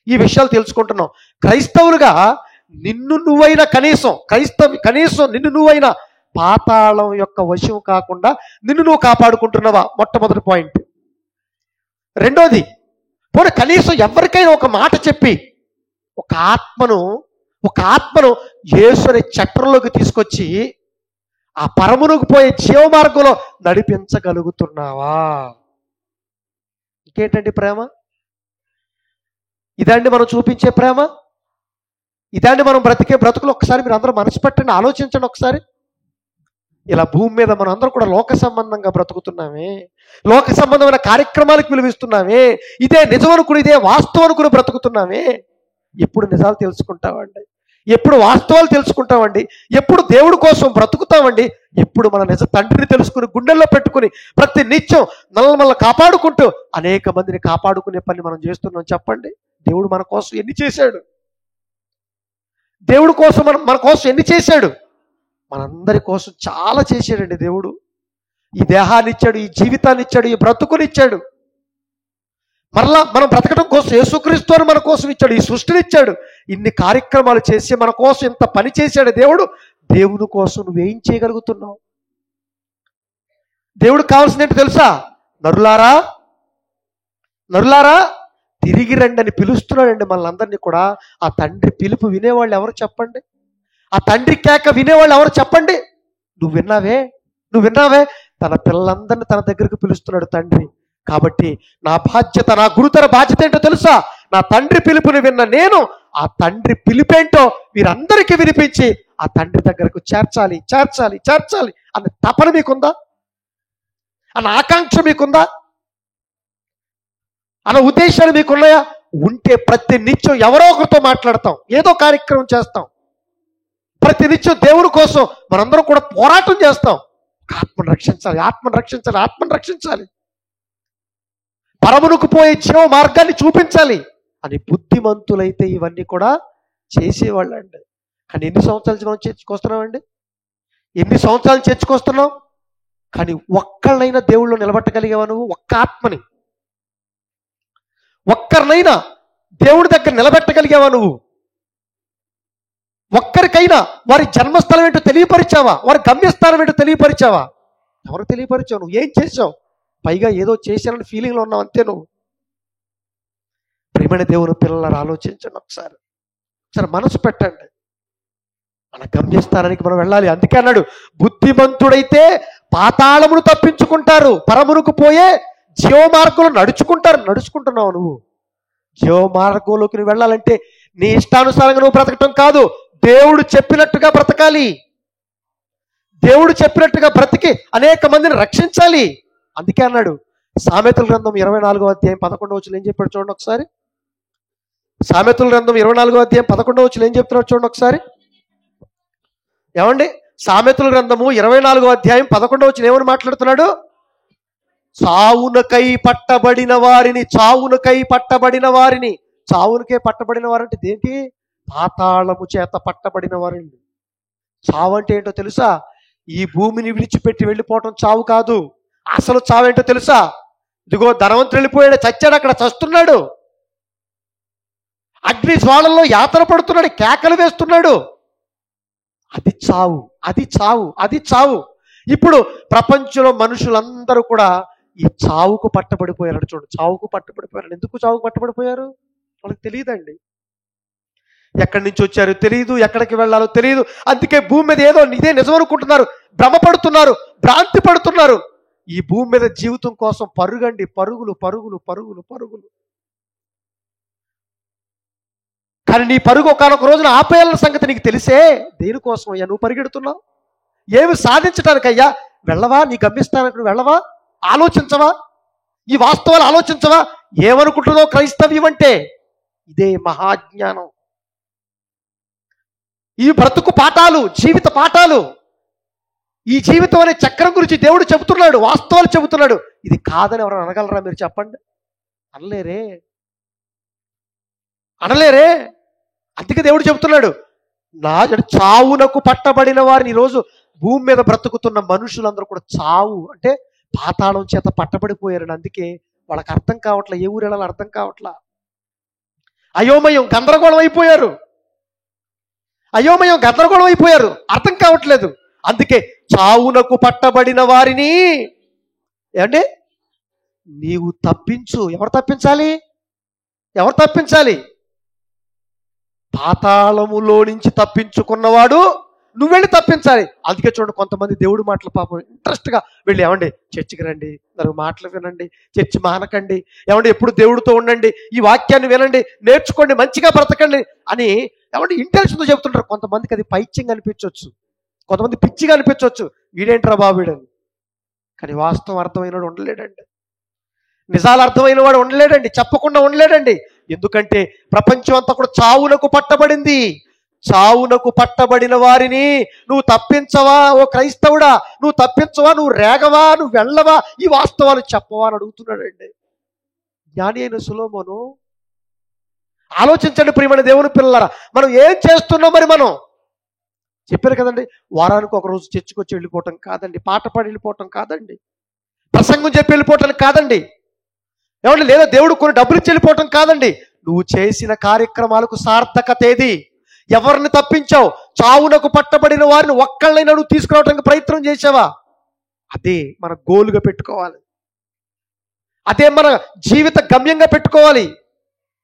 ఈ విషయాలు తెలుసుకుంటున్నాం. క్రైస్తవులుగా నిన్ను నువ్వైనా కనీసం నిన్ను నువ్వైనా పాతాళం యొక్క వశం కాకుండా నిన్ను నువ్వు కాపాడుకుంటున్నావా? మొట్టమొదటి పాయింట్. రెండోది, పోనీ కనీసం ఎవరికైనా ఒక మాట చెప్పి ఒక ఆత్మను యేసు అనే చట్రంలోకి తీసుకొచ్చి ఆ పరమునకు పోయే జీవ మార్గంలో నడిపించగలుగుతున్నావా? ఇంకేంటండి ప్రేమ? ఇదండి మనం చూపించే ప్రేమ, ఇదండి మనం బ్రతికే బ్రతుకులు. ఒకసారి మీరు అందరూ మనసు పెట్టండి, ఆలోచించండి ఒకసారి. ఇలా భూమి మీద మనం అందరూ కూడా లోక సంబంధంగా బ్రతుకుతున్నామే, లోక సంబంధమైన కార్యక్రమాలకు విలువిస్తున్నామే, ఇదే నిజం అనుకుని, ఇదే వాస్తవం అనుకుని బ్రతుకుతున్నామే. ఎప్పుడు నిజాలు తెలుసుకుంటామండి? ఎప్పుడు వాస్తవాలు తెలుసుకుంటామండి? ఎప్పుడు దేవుడి కోసం బ్రతుకుతామండి? ఎప్పుడు మన నిజ తండ్రిని తెలుసుకుని గుండెల్లో పెట్టుకుని ప్రతి నిత్యం నల్లమల్ల కాపాడుకుంటూ అనేక మందిని కాపాడుకునే పని మనం చేస్తున్నాం చెప్పండి? దేవుడు మన కోసం ఎన్ని చేశాడు? దేవుడి కోసం మన కోసం ఎన్ని చేశాడు? మనందరి కోసం చాలా చేశాడండి దేవుడు. ఈ దేహాన్ని ఇచ్చాడు, ఈ జీవితాన్ని ఇచ్చాడు, ఈ బ్రతుకునిచ్చాడు. మరలా మనం బ్రతకడం కోసం యేసుక్రీస్తు అని మన కోసం ఇచ్చాడు, ఈ సృష్టిని ఇచ్చాడు. ఇన్ని కార్యక్రమాలు చేసి మన కోసం ఇంత పని చేశాడు దేవుడు. దేవుని కోసం నువ్వేం చేయగలుగుతున్నావు? దేవుడికి కావాల్సింది ఏంటో తెలుసా? నరులారా తిరిగి రండి అని పిలుస్తున్నాడండి మనల్ని కూడా. ఆ తండ్రి పిలుపు వినేవాళ్ళు ఎవరు చెప్పండి? ఆ తండ్రి కేక వినేవాళ్ళు ఎవరు చెప్పండి? నువ్వు విన్నావే? తన పిల్లలందరినీ తన దగ్గరికి పిలుస్తున్నాడు తండ్రి. కాబట్టి నా గురుతర బాధ్యత ఏంటో తెలుసా? నా తండ్రి పిలుపుని విన్న నేను ఆ తండ్రి పిలుపేంటో వీరందరికీ వినిపించి ఆ తండ్రి దగ్గరకు చేర్చాలి అన్న తపన మీకుందా? అన్న ఆకాంక్ష మీకుందా? అన్న ఉద్దేశాలు మీకున్నాయా? ఉంటే ప్రతి నిత్యం ఎవరో ఒకరితో మాట్లాడతాం, ఏదో కార్యక్రమం చేస్తాం. ప్రతి నిత్యం దేవుడి కోసం మనందరం కూడా పోరాటం చేస్తాం. ఆత్మను రక్షించాలి. పరమునకు పోయే జీవ మార్గాన్ని చూపించాలి. అని బుద్ధిమంతులైతే ఇవన్నీ కూడా చేసేవాళ్ళండి. కానీ ఎన్ని సంవత్సరాల నుంచి మనం చర్చకొస్తున్నామండి? ఎన్ని సంవత్సరాలు చర్చకొస్తున్నాం? కానీ ఒక్కళ్ళైనా దేవుళ్ళు నిలబెట్టగలిగావా నువ్వు? ఒక్క ఆత్మని ఒక్కరినైనా దేవుడి దగ్గర నిలబెట్టగలిగావా నువ్వు? ఒక్కరికైనా వారి జన్మస్థలం ఏంటో తెలియపరిచావా? వారి గమ్యస్థానం ఏంటో తెలియపరిచావా? ఎవరు తెలియపరిచావు? నువ్వు ఏం చేసావు? పైగా ఏదో చేశానని ఫీలింగ్లో ఉన్నావు అంతే. నువ్వు ప్రియమైన దేవుని పిల్లలు ఆలోచించండి, ఒకసారి మనసు పెట్టండి. మన గమ్యస్థానానికి మనం వెళ్ళాలి. అందుకే అన్నాడు, బుద్ధిమంతుడైతే పాతాళమును తప్పించుకుంటారు, పరమునకు పోయే జీవ మార్గంలో నడుచుకుంటున్నావు. నువ్వు జీవ మార్గంలోకి నువ్వు వెళ్ళాలంటే నీ ఇష్టానుసారంగా నువ్వు బ్రతకటం కాదు, దేవుడు చెప్పినట్టుగా బ్రతకాలి. దేవుడు చెప్పినట్టుగా బ్రతికి అనేక మందిని రక్షించాలి. అందుకే అన్నాడు సామెతల గ్రంథం 24వ అధ్యాయం 11వ వచనం ఏం చెప్పాడు చూడండి ఒకసారి. సామెతల గ్రంథం 24వ అధ్యాయం 11వ వచనం ఏం చెప్తున్నాడు చూడండి ఒకసారి. ఏమండి? సామెతల గ్రంథము 24వ అధ్యాయం 11వ వచనం ఏమని మాట్లాడుతున్నాడు? చావునకై పట్టబడిన వారిని, చావునకే పట్టబడిన వారంటే దేనికి? పాతాళము చేత పట్టబడిన వారండి. చావు అంటే ఏంటో తెలుసా? ఈ భూమిని విడిచిపెట్టి వెళ్ళిపోవటం చావు కాదు. అసలు చావు ఏంటో తెలుసా? ఇదిగో ధనవంతుడు వెళ్ళిపోయాడు, చచ్చాడు, అక్కడ చస్తున్నాడు, అగ్ని జ్వాలల్లో యాతన పడుతున్నాడు, కేకలు వేస్తున్నాడు. అది చావు, అది చావు, అది చావు. ఇప్పుడు ప్రపంచంలో మనుషులందరూ కూడా ఈ చావుకు పట్టబడిపోయారు. చూడండి, చావుకు పట్టబడిపోయారు. ఎందుకు చావుకు పట్టబడిపోయారు? వాళ్ళకి తెలియదండి. ఎక్కడి నుంచి వచ్చారో తెలియదు, ఎక్కడికి వెళ్ళాలో తెలియదు. అందుకే భూమి మీద ఏదో ఇదే నిజం అనుకుంటున్నారు, భ్రమపడుతున్నారు, భ్రాంతి పడుతున్నారు. ఈ భూమి మీద జీవితం కోసం పరుగండి, పరుగులు పరుగులు పరుగులు పరుగులు. కానీ నీ పరుగు ఒకనొక రోజున ఆపేయాలన్న సంగతి నీకు తెలిసే. దేనికోసం అయ్యా నువ్వు పరిగెడుతున్నావు? ఏమి సాధించటానికయ్యా? వెళ్ళవా? నీ గమ్యస్థానానికి వెళ్ళవా? ఆలోచించవా? ఈ వాస్తవాలు ఆలోచించవా? ఏమనుకుంటుందో క్రైస్తవ్యం అంటే? ఇదే మహాజ్ఞానం. ఈ బ్రతుకు పాఠాలు, జీవిత పాఠాలు. ఈ జీవితం అనే చక్రం గురించి దేవుడు చెబుతున్నాడు, వాస్తవాలు చెబుతున్నాడు. ఇది కాదని ఎవరైనా అనగలరా? మీరు చెప్పండి. అనలేరే. అందుకే దేవుడు చెబుతున్నాడు, నా చావునకు పట్టబడిన వారిని. ఈరోజు భూమి మీద బ్రతుకుతున్న మనుషులందరూ కూడా చావు అంటే పాతాళం చేత పట్టబడిపోయారని. అందుకే వాళ్ళకి అర్థం కావట్లా, ఏ ఊరు వెళ్ళాలో అర్థం కావట్లా. అయోమయం, గందరగోళం అయిపోయారు. అర్థం కావట్లేదు. అందుకే చావునకు పట్టబడిన వారిని ఏమండి నీవు తప్పించు. ఎవరు తప్పించాలి? పాతాళములో నుంచి తప్పించుకున్నవాడు నువ్వు వెళ్ళి తప్పించాలి. అందుకే చూడండి, కొంతమంది దేవుడి మాటలు పాపం ఇంట్రెస్ట్గా వెళ్ళి, ఏమండి చర్చికి రండి, దాని మాటలు వినండి, చర్చి మానకండి, ఏమండి ఎప్పుడు దేవుడితో ఉండండి, ఈ వాక్యాన్ని వినండి, నేర్చుకోండి, మంచిగా బ్రతకండి అని ఏమంటే ఇంటెన్షన్తో చెబుతుంటారు. కొంతమందికి అది పైచ్యంగా అనిపించవచ్చు, కొంతమంది పిచ్చిగా అనిపించవచ్చు, వీడేంట్రా బాబు వీడని. కానీ వాస్తవం అర్థమైన వాడు ఉండలేడండి, నిజాలు అర్థమైన వాడు ఉండలేడండి, చెప్పకుండా ఉండలేడండి. ఎందుకంటే ప్రపంచం అంతా కూడా చావునకు పట్టబడింది. చావునకు పట్టబడిన వారిని నువ్వు తప్పించవా? ఓ క్రైస్తవుడా, నువ్వు తప్పించవా? నువ్వు రేగవా? నువ్వు వెళ్ళవా? ఈ వాస్తవాలు చెప్పవా అని అడుగుతున్నాడండి జ్ఞాని అయిన సొలొమోను. ఆలోచించండి ప్రియమైన దేవుని పిల్లలారా, మనం ఏం చేస్తున్నాం? మరి మనం చెప్పారు కదండి, వారానికి ఒక రోజు చర్చికి వచ్చి వెళ్ళిపోవటం కాదండి, పాట పాడి వెళ్ళిపోవటం కాదండి, ప్రసంగం చెప్పి వెళ్ళిపోవటం కాదండి, ఏమండి లేదా దేవుడు కొన్ని డబ్బులు ఇచ్చి వెళ్ళిపోవటం కాదండి. నువ్వు చేసిన కార్యక్రమాలకు సార్థకత ఏది? ఎవరిని తప్పించావు? చావునకు పట్టబడిన వారిని ఒక్కళ్ళైనా నువ్వు తీసుకురావడానికి ప్రయత్నం చేసావా? అదే మన గోలుగా పెట్టుకోవాలి, అదే మన జీవిత గమ్యంగా పెట్టుకోవాలి.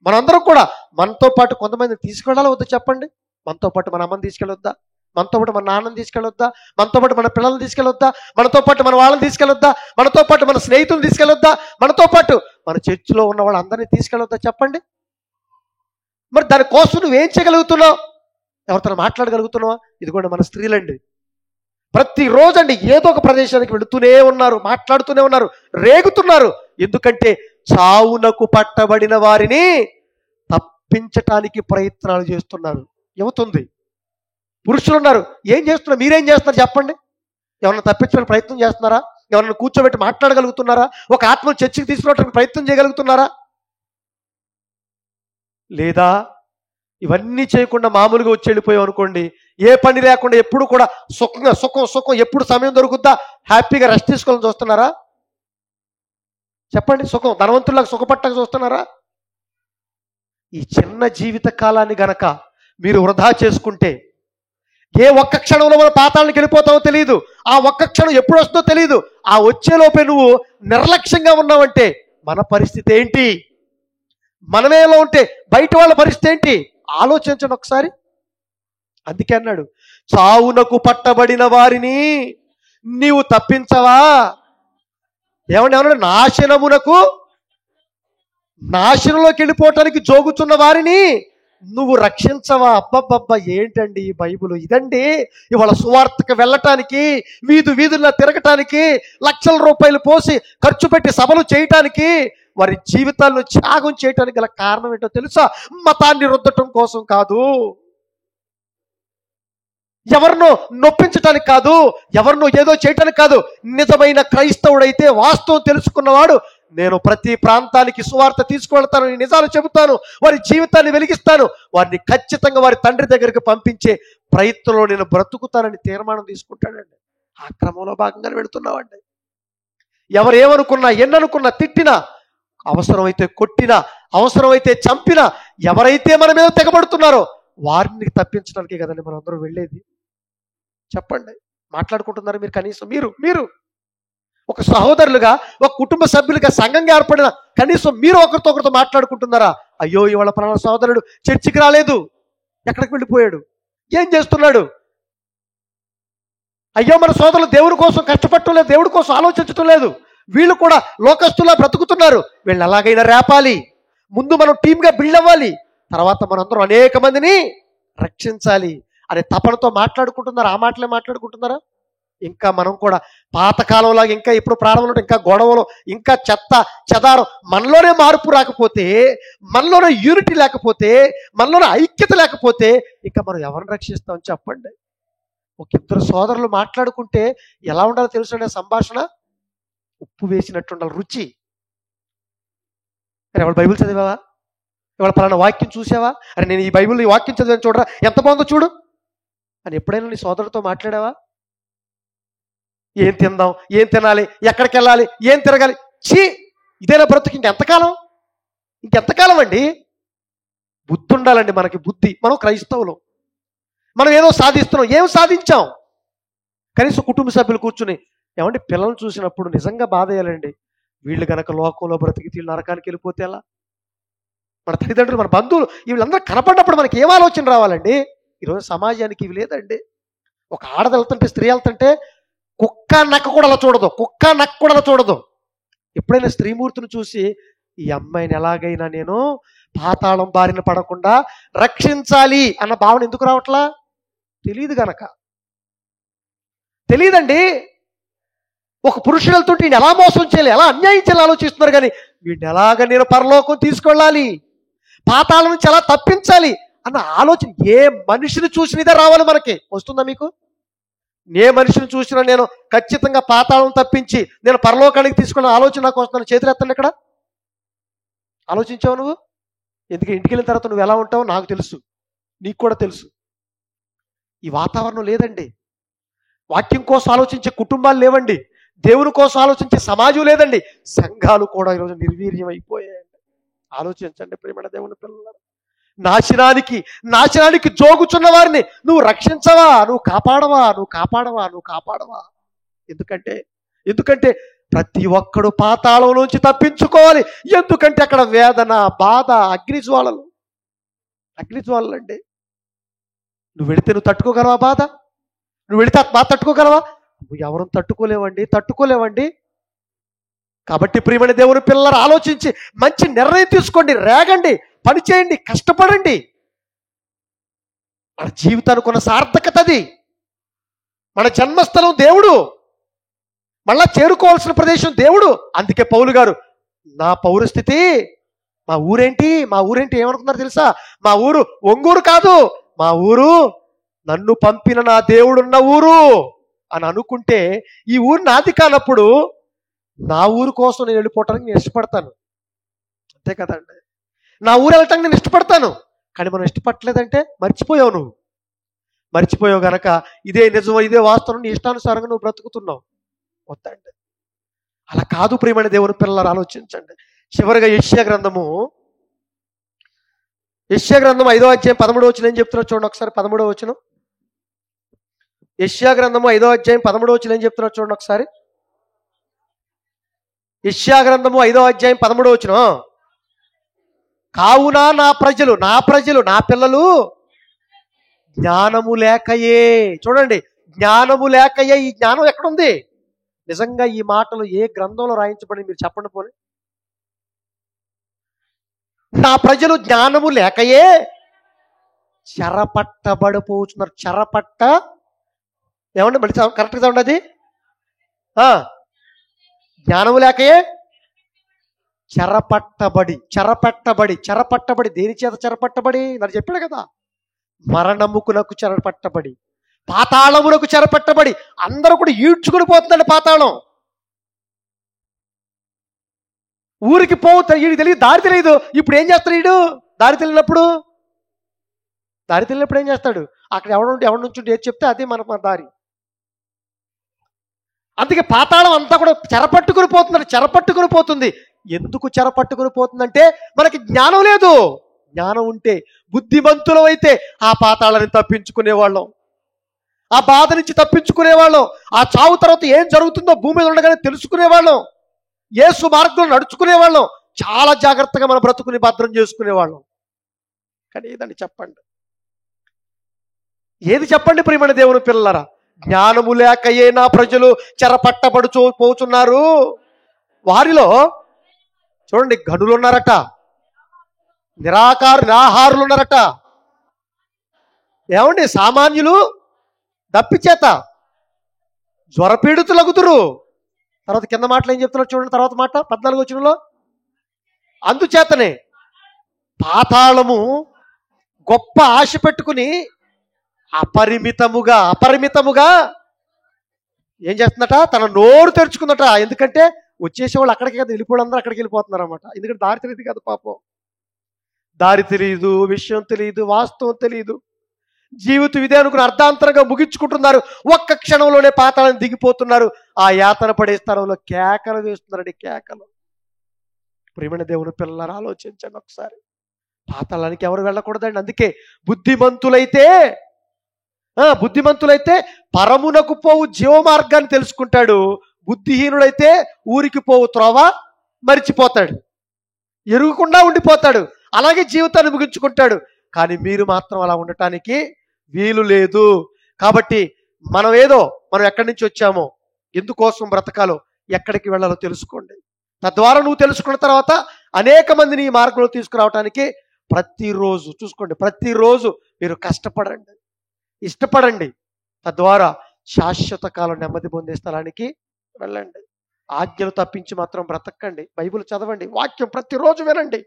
మనందరం కూడా మనతో పాటు కొంతమందిని తీసుకెళ్ళాలా వద్దా చెప్పండి? మనతో పాటు మన అమ్మని తీసుకెళ్ళొద్దా? మనతో పాటు మన నాన్నని తీసుకెళ్ళొద్దా? మనతో పాటు మన పిల్లల్ని తీసుకెళ్ళొద్దా? మనతో పాటు మన వాళ్ళని తీసుకెళ్ళొద్దా? మనతో పాటు మన స్నేహితులను తీసుకెళ్ళొద్దా? మనతో పాటు మన చర్చిలో ఉన్న వాళ్ళందరినీ తీసుకెళ్ళొద్దా చెప్పండి? మరి దానికోసం నువ్వేం చేయగలుగుతున్నావు? ఎవరితో మాట్లాడగలుగుతున్నావా? ఇదిగోండి మన స్త్రీలండి, ప్రతిరోజు అండి ఏదో ఒక ప్రదేశానికి వెళుతూనే ఉన్నారు, మాట్లాడుతూనే ఉన్నారు, రేగుతున్నారు. ఎందుకంటే చావునకు పట్టబడిన వారిని తప్పించటానికి ప్రయత్నాలు చేస్తున్నారు. యువతుంది, పురుషులు ఉన్నారు. ఏం చేస్తున్నారు? మీరేం చేస్తున్నారు చెప్పండి? ఎవరన్నా తప్పించడానికి ప్రయత్నం చేస్తున్నారా? ఎవరన్నా కూర్చోబెట్టి మాట్లాడగలుగుతున్నారా? ఒక ఆత్మను చర్చికి తీసుకురావడానికి ప్రయత్నం చేయగలుగుతున్నారా? లేదా ఇవన్నీ చేయకుండా మామూలుగా వచ్చి వెళ్ళిపోయాం అనుకోండి, ఏ పని లేకుండా ఎప్పుడు కూడా సుఖంగా సుఖం ఎప్పుడు సమయం దొరుకుద్దా హ్యాపీగా రెస్ట్ తీసుకోవాలని చూస్తున్నారా? చెప్పండి. ధనవంతులకు సుఖపట్టక చూస్తున్నారా? ఈ చిన్న జీవిత కాలాన్ని గనక మీరు వృధా చేసుకుంటే ఏ ఒక్క క్షణంలో మన పాతాళానికి వెళ్ళిపోతావో తెలియదు. ఆ ఒక్క క్షణం ఎప్పుడు వస్తుందో తెలియదు. ఆ వచ్చేలోపే నువ్వు నిర్లక్ష్యంగా ఉన్నావంటే మన పరిస్థితి ఏంటి? మనమేలో ఉంటే బయట వాళ్ళ పరిస్థితి ఏంటి? ఆలోచించండి ఒకసారి. అందుకే అన్నాడు, చావునకు పట్టబడిన వారిని నీవు తప్పించవా? ఏమన్నాడు? నాశనంలోకి వెళ్ళిపోవటానికి జోగుతున్న వారిని నువ్వు రక్షించవా? అబ్బబ్బబ్బా, ఏంటండి ఈ బైబుల్? ఇదండి ఇవాళ సువార్తకు వెళ్ళటానికి, వీధుల్లో తిరగటానికి, లక్షల రూపాయలు పోసి ఖర్చు పెట్టి సభలు చేయటానికి, వారి జీవితాలను త్యాగం చేయటానికి గల కారణం ఏంటో తెలుసా? మతాన్ని రుద్దటం కోసం కాదు, ఎవరినో నొప్పించటానికి కాదు, ఎవరినో ఏదో చేయటానికి కాదు. నిజమైన క్రైస్తవుడైతే, వాస్తవం తెలుసుకున్నవాడు, నేను ప్రతి ప్రాంతానికి సువార్త తీసుకువెళ్తాను, ఈ నిజాలు చెబుతాను, వారి జీవితాన్ని వెలిగిస్తాను, వారిని ఖచ్చితంగా వారి తండ్రి దగ్గరికి పంపించే ప్రయత్నంలో నేను బ్రతుకుతానని తీర్మానం తీసుకుంటాడండి. ఆ క్రమంలో భాగంగానే వెళుతున్నామండి. ఎవరేమనుకున్నా, ఎన్ననుకున్నా, తిట్టినా, అవసరమైతే కొట్టినా, అవసరమైతే చంపినా, ఎవరైతే మన మీద తెగబడుతున్నారో వారిని తప్పించడానికి కదండి మనం అందరూ వెళ్ళేది. చెప్పండి. మాట్లాడుకుంటున్నారు మీరు? కనీసం మీరు ఒక సహోదరులుగా, ఒక కుటుంబ సభ్యులుగా, సంఘంగా ఏర్పడిన కనీసం మీరు ఒకరితో మాట్లాడుకుంటున్నారా? అయ్యో, ఇవాళ పలానా సహోదరుడు చర్చికి రాలేదు, ఎక్కడికి వెళ్ళిపోయాడు, ఏం చేస్తున్నాడు? అయ్యో, మన సోదరులు దేవుడి కోసం కష్టపడటం లేదు, దేవుడి కోసం ఆలోచించటం లేదు, వీళ్ళు కూడా లోకస్తులా బ్రతుకుతున్నారు, వీళ్ళు ఎలాగైనా రేపాలి, ముందు మనం టీమ్గా బిల్డ్ అవ్వాలి, తర్వాత మనందరం అనేక మందిని రక్షించాలి అనే తపనతో మాట్లాడుకుంటున్నారు. ఆ మాటలే మాట్లాడుకుంటున్నారా? ఇంకా మనం కూడా పాతకాలంలాగా ఇంకా ఇప్పుడు ప్రారంభంలో ఇంకా గొడవలు, ఇంకా చెత్త చెదారం, మనలోనే మార్పు రాకపోతే, మనలోనే యూనిటీ లేకపోతే, మనలోనే ఐక్యత లేకపోతే ఇంకా మనం ఎవరిని రక్షిస్తాం? చెప్పండి. ఒక ఇద్దరు సోదరులు మాట్లాడుకుంటే ఎలా ఉండాలో తెలుసు సంభాషణ? ఉప్పు వేసినట్టు ఉండాలి, రుచి. ఎవరు బైబిల్ చదివావా? ఇవాళ పలానా వాక్యం చూసావా? అరే, నేను ఈ బైబిల్ ఈ వాక్యం చదివాను, చూడరా ఎంత బాగుందో చూడు అని ఎప్పుడైనా నీ సోదరుతో మాట్లాడావా? ఏం తిందాం, ఏం తినాలి, ఎక్కడికి వెళ్ళాలి, ఏం తిరగాలి, ఇదేనా బ్రతుకు? ఇంకెంతకాలం అండి? బుద్ధి ఉండాలండి మనకి, బుద్ధి. మనం క్రైస్తవులు, మనం ఏదో సాధిస్తున్నాం. ఏం సాధించాం? కనీసం కుటుంబ సభ్యులు కూర్చుని, ఏమంటే పిల్లల్ని చూసినప్పుడు నిజంగా బాధ వేయాలండి, వీళ్ళు కనుక లోకంలో బ్రతికి వీళ్ళు నరకానికి వెళ్ళిపోతే ఎలా? మన తల్లిదండ్రులు, మన బంధువులు, వీళ్ళందరూ కనపడినప్పుడు మనకి ఏం ఆలోచన రావాలండి? ఈరోజు సమాజానికి ఇవి లేదండి. ఒక ఆడది వెళ్తుంటే, స్త్రీ వెళ్తుంటే కుక్క నక్క కూడా అలా చూడదు. ఎప్పుడైనా స్త్రీమూర్తిని చూసి ఈ అమ్మాయిని ఎలాగైనా నేను పాతాళం బారిన పడకుండా రక్షించాలి అన్న భావన ఎందుకు రావట్లా? తెలియదు గనక. తెలియదండి. ఒక పురుషుడు వెళ్తుంటే ఈయన ఎలా మోసం చేయాలి, ఎలా అన్యాయం చేయాలి ఆలోచిస్తున్నారు, కానీ వీడిని ఎలాగ నేను పరలోకం తీసుకెళ్ళాలి, పాతాళం నుంచి ఎలా తప్పించాలి అన్న ఆలోచన ఏ మనిషిని చూసినదే రావాలి మనకి. వస్తుందా మీకు? ఏ మనిషిని చూసినా నేను ఖచ్చితంగా పాతాళం తప్పించి నేను పరలోకానికి తీసుకున్న ఆలోచన నాకు వస్తున్న చేతులు ఎత్తండి. ఇక్కడ ఆలోచించావు నువ్వు? ఎందుకు ఇంటికి వెళ్ళిన తర్వాత నువ్వు ఎలా ఉంటావో నాకు తెలుసు, నీకు కూడా తెలుసు. ఈ వాతావరణం లేదండి. వాక్యం కోసం ఆలోచించే కుటుంబాలు లేవండి. దేవుని కోసం ఆలోచించే సమాజం లేదండి. సంఘాలు కూడా ఈరోజు నిర్వీర్యం అయిపోయాయండి. ఆలోచించండి ప్రియమైన దేవుని పిల్లలు. నాశనానికి జోగుచున్న వారిని నువ్వు రక్షించవా? నువ్వు కాపాడవా? ఎందుకంటే ప్రతి ఒక్కడు పాతాళం నుంచి తప్పించుకోవాలి. ఎందుకంటే అక్కడ వేదన, బాధ, అగ్నిజ్వాలలు అండి. నువ్వు వెళితే నువ్వు తట్టుకోగలవా బాధ? నువ్వు వెళితే బాధ తట్టుకోగలవా? ఎవరు తట్టుకోలేవండి. కాబట్టి ప్రియమైన దేవుని పిల్లలు ఆలోచించి మంచి నిర్ణయం తీసుకోండి, రేగండి, పని చేయండి, కష్టపడండి. మన జీవితానికి ఉన్న సార్థకత అది. మన జన్మస్థలం దేవుడు, మళ్ళా చేరుకోవాల్సిన ప్రదేశం దేవుడు. అందుకే పౌలు గారు, నా పౌరస్థితి, మా ఊరేంటి ఏమనుకున్నారు తెలుసా? మా ఊరు ఒంగూరు కాదు, మా ఊరు నన్ను పంపిన నా దేవుడున్న ఊరు అని అనుకుంటే, ఈ ఊరు నాది కానప్పుడు నా ఊరు కోసం నేను వెళ్ళిపోవటానికి నేను ఇష్టపడతాను. అంతే కదండి. నా ఊరు వెళ్ళటానికి నేను ఇష్టపడతాను. కానీ మనం ఇష్టపడలేదంటే మర్చిపోయావు, నువ్వు మర్చిపోయావు గనక ఇదే నిజం, ఇదే వాస్తవం, నీ ఇష్టానుసారంగా నువ్వు బ్రతుకుతున్నావు. వద్దండి, అలా కాదు. ప్రియమైన దేవుని పిల్లలు ఆలోచించండి. చివరిగా యెషయా గ్రంథం 5వ అధ్యాయం 13వ వచనం ఏం చెప్తున్నా చూడండి ఒకసారి. 13వ వచనం, యెషయా గ్రంథము 5వ అధ్యాయం 13వ వచనం ఏం చెప్తున్నా చూడండి ఒకసారి. యెషయా గ్రంథము 5వ అధ్యాయం 13వ వచనం. కావున నా ప్రజలు నా పిల్లలు జ్ఞానము లేకయే. చూడండి, జ్ఞానము లేకయే. ఈ జ్ఞానం ఎక్కడుంది? నిజంగా ఈ మాటలు ఏ గ్రంథంలో రాయించబడి మీరు చెప్పండి పోనీ. నా ప్రజలు జ్ఞానము లేకయే చెరపట్టబడిపోతున్నారు. ఏమండి మళ్ళీ కరెక్ట్గా ఉండదు. జ్ఞానము లేకయే చెరపట్టబడి దేని చేత చెరపట్టబడి? నాకు చెప్పాడు కదా, మరణముకునకు చెరపట్టబడి, పాతాళమునకు చెరపట్టబడి. అందరూ కూడా ఈడ్చుకుని పోతుందండి పాతాళం. ఊరికి పోతాడు, వీడికి తెలియదు, దారి తెలియదు. ఇప్పుడు ఏం చేస్తాడు వీడు? దారి తెలియనప్పుడు ఏం చేస్తాడు? అక్కడ ఎవరి నుంచి ఏది చెప్తే అదే మన దారి. అందుకే పాతాళం అంతా కూడా చెరపట్టుకుని పోతుంది. ఎందుకు చెరపట్టుకుని పోతుందంటే మనకి జ్ఞానం లేదు. జ్ఞానం ఉంటే, బుద్ధిమంతులం అయితే ఆ పాతాళాన్ని తప్పించుకునేవాళ్ళం, ఆ బాధ నుంచి తప్పించుకునేవాళ్ళం, ఆ చావు తర్వాత ఏం జరుగుతుందో భూమి మీద ఉండగానే తెలుసుకునేవాళ్ళం, యేసు మార్గంలో నడుచుకునేవాళ్ళం, చాలా జాగ్రత్తగా మన బ్రతుకుని భద్రం చేసుకునేవాళ్ళం. కానీ ఏదండి చెప్పండి, ఏది చెప్పండి ప్రియమైన దేవుని పిల్లలారా? జ్ఞానము లేకయే నా ప్రజలు చెరపట్టబడుచు పోతున్నారు. వారిలో చూడండి, గనులు ఉన్నారట, నిరాహారులు ఉన్నారట, ఏమండి సామాన్యులు దప్పిచేత జ్వరపీడితులగుదురు. తర్వాత కింద మాటలు ఏం చెప్తున్నారు చూడండి. తర్వాత మాట 14వ వచనంలో, అందుచేతనే పాతాళము గొప్ప ఆశ పెట్టుకుని అపరిమితముగా ఏం చేస్తుందట? తన నోరు తెరుచుకుందట. ఎందుకంటే వచ్చేసేవాళ్ళు అక్కడికి కదా, వెళ్ళిపోవడం అక్కడికి వెళ్ళిపోతున్నారు అన్నమాట. ఎందుకంటే దారి తెలియదు కదా పాపం. దారి తెలియదు, విషయం తెలియదు, వాస్తవం తెలియదు, జీవితం ఇదే అనుకుని అర్ధాంతరంగా ముగించుకుంటున్నారు. ఒక్క క్షణంలోనే పాతాళాన్ని దిగిపోతున్నారు. ఆ యాతన పడే స్థలంలో కేకలు వేస్తున్నారండి, కేకలు. ప్రియమైన దేవుని పిల్లలారా ఆలోచించండి ఒకసారి. పాతాళానికి ఎవరు వెళ్ళకూడదండి. అందుకే బుద్ధిమంతులైతే పరమునకు పోవు జీవ మార్గాన్ని తెలుసుకుంటాడు. బుద్ధిహీనుడైతే ఊరికి పోవు త్రోవ మరిచిపోతాడు, ఎరుగుకుండా ఉండిపోతాడు, అలాగే జీవితాన్ని ముగించుకుంటాడు. కానీ మీరు మాత్రం అలా ఉండటానికి వీలు లేదు. కాబట్టి మనం ఎక్కడి నుంచి వచ్చామో, ఎందుకోసం బ్రతకాలో, ఎక్కడికి వెళ్ళాలో తెలుసుకోండి. తద్వారా నువ్వు తెలుసుకున్న తర్వాత అనేక మందిని ఈ మార్గంలో తీసుకురావటానికి ప్రతిరోజు చూసుకోండి, ప్రతిరోజు మీరు కష్టపడండి, ఇష్టపడండి. తద్వారా శాశ్వత కాలం నెమ్మది పొందే స్థలానికి వెళ్ళండి. ఆజ్ఞలు తప్పించి మాత్రం బ్రతకండి. బైబిల్ చదవండి, వాక్యం ప్రతిరోజు వినండి.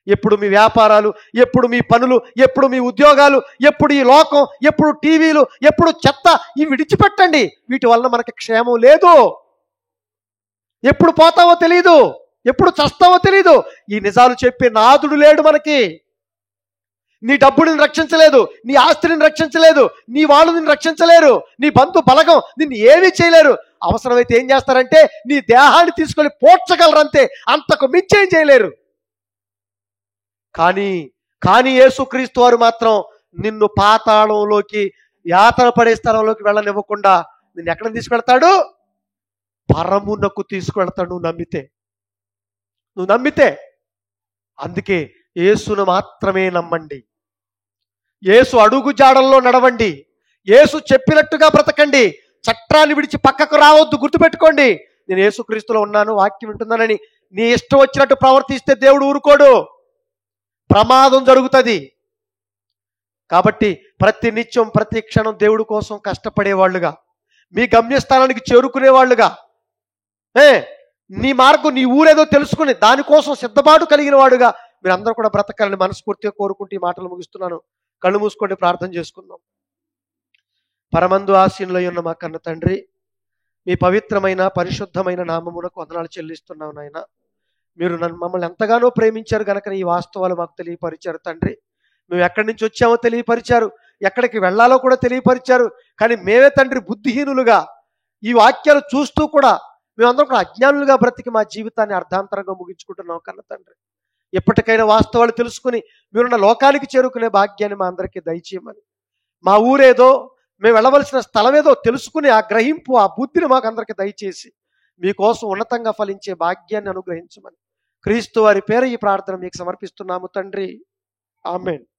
ఎప్పుడు మీ వ్యాపారాలు, ఎప్పుడు మీ పనులు, ఎప్పుడు మీ ఉద్యోగాలు, ఎప్పుడు ఈ లోకం, ఎప్పుడు టీవీలు, ఎప్పుడు చెత్త, ఇవి విడిచిపెట్టండి. వీటి వల్ల మనకి క్షేమం లేదు. ఎప్పుడు పోతావో తెలీదు, ఎప్పుడు చస్తావో తెలీదు. ఈ నిజాలు చెప్పే నాదుడు లేడు మనకి. నీ డబ్బుని రక్షించలేదు, నీ ఆస్తిని రక్షించలేదు, నీ వాళ్ళు నిన్ను రక్షించలేరు, నీ బంధు బలగం నిన్ను ఏమీ చేయలేరు. అవసరమైతే ఏం చేస్తారంటే నీ దేహాన్ని తీసుకొని పోడ్చగలరంతే, అంతకు మించి ఏం చేయలేరు. కానీ యేసుక్రీస్తు వారు మాత్రం నిన్ను పాతాళంలోకి, యాతన పడే స్థలంలోకి వెళ్ళనివ్వకుండా నిన్ను ఎక్కడ తీసుకెళ్తాడు? పరమునకు తీసుకెళ్తాడు. నువ్వు నమ్మితే. అందుకే యేసును మాత్రమే నమ్మండి, యేసు అడుగు జాడల్లో నడవండి, యేసు చెప్పినట్టుగా బ్రతకండి. చట్టాన్ని విడిచి పక్కకు రావద్దు. గుర్తుపెట్టుకోండి, నేను యేసుక్రీస్తులో ఉన్నాను, వాక్యం వింటున్నానని నీ ఇష్టం వచ్చినట్టు ప్రవర్తిస్తే దేవుడు ఊరుకోడు, ప్రమాదం జరుగుతుంది. కాబట్టి ప్రతి నిత్యం, ప్రతి క్షణం దేవుడి కోసం కష్టపడేవాళ్ళుగా, మీ గమ్యస్థానానికి చేరుకునేవాళ్ళుగా, నీ మార్గం, నీ ఊరేదో తెలుసుకుని దానికోసం సిద్ధపాటు కలిగిన వాడుగా మీరందరూ కూడా బ్రతకాలని మనస్ఫూర్తిగా కోరుకుంటూ ఈ మాటలు ముగిస్తున్నాను. కళ్ళు మూసుకొని ప్రార్థన చేసుకుందాం. పరమందు ఆసీనులై ఉన్న మా కన్న తండ్రి, మీ పవిత్రమైన పరిశుద్ధమైన నామమునకు వందనాలు చెల్లిస్తున్నాం నాయన. మీరు మమ్మల్ని ఎంతగానో ప్రేమించారు కనుక ఈ వాస్తవాలు మాకు తెలియపరిచారు తండ్రి. మేము ఎక్కడి నుంచి వచ్చామో తెలియపరిచారు, ఎక్కడికి వెళ్ళాలో కూడా తెలియపరిచారు. కానీ మేమే తండ్రి బుద్ధిహీనులుగా ఈ వాక్యాలు చూస్తూ కూడా మేమందరం కూడా అజ్ఞానులుగా బ్రతికి మా జీవితాన్ని అర్ధాంతరంగా ముగించుకుంటున్నాం కన్న తండ్రి. ఎప్పటికైనా వాస్తవాలు తెలుసుకుని మీరున్న లోకానికి చేరుకునే భాగ్యాన్ని మా అందరికీ దయచేయమని, మా ఊరేదో మేము వెళ్ళవలసిన స్థలం ఏదో తెలుసుకుని ఆ గ్రహింపు, ఆ బుద్ధిని మాకు అందరికీ దయచేసి మీకోసం ఉన్నతంగా ఫలించే భాగ్యాన్ని అనుగ్రహించమని క్రీస్తు వారి పేర ఈ ప్రార్థన మీకు సమర్పిస్తున్నాము తండ్రి. ఆమేన్.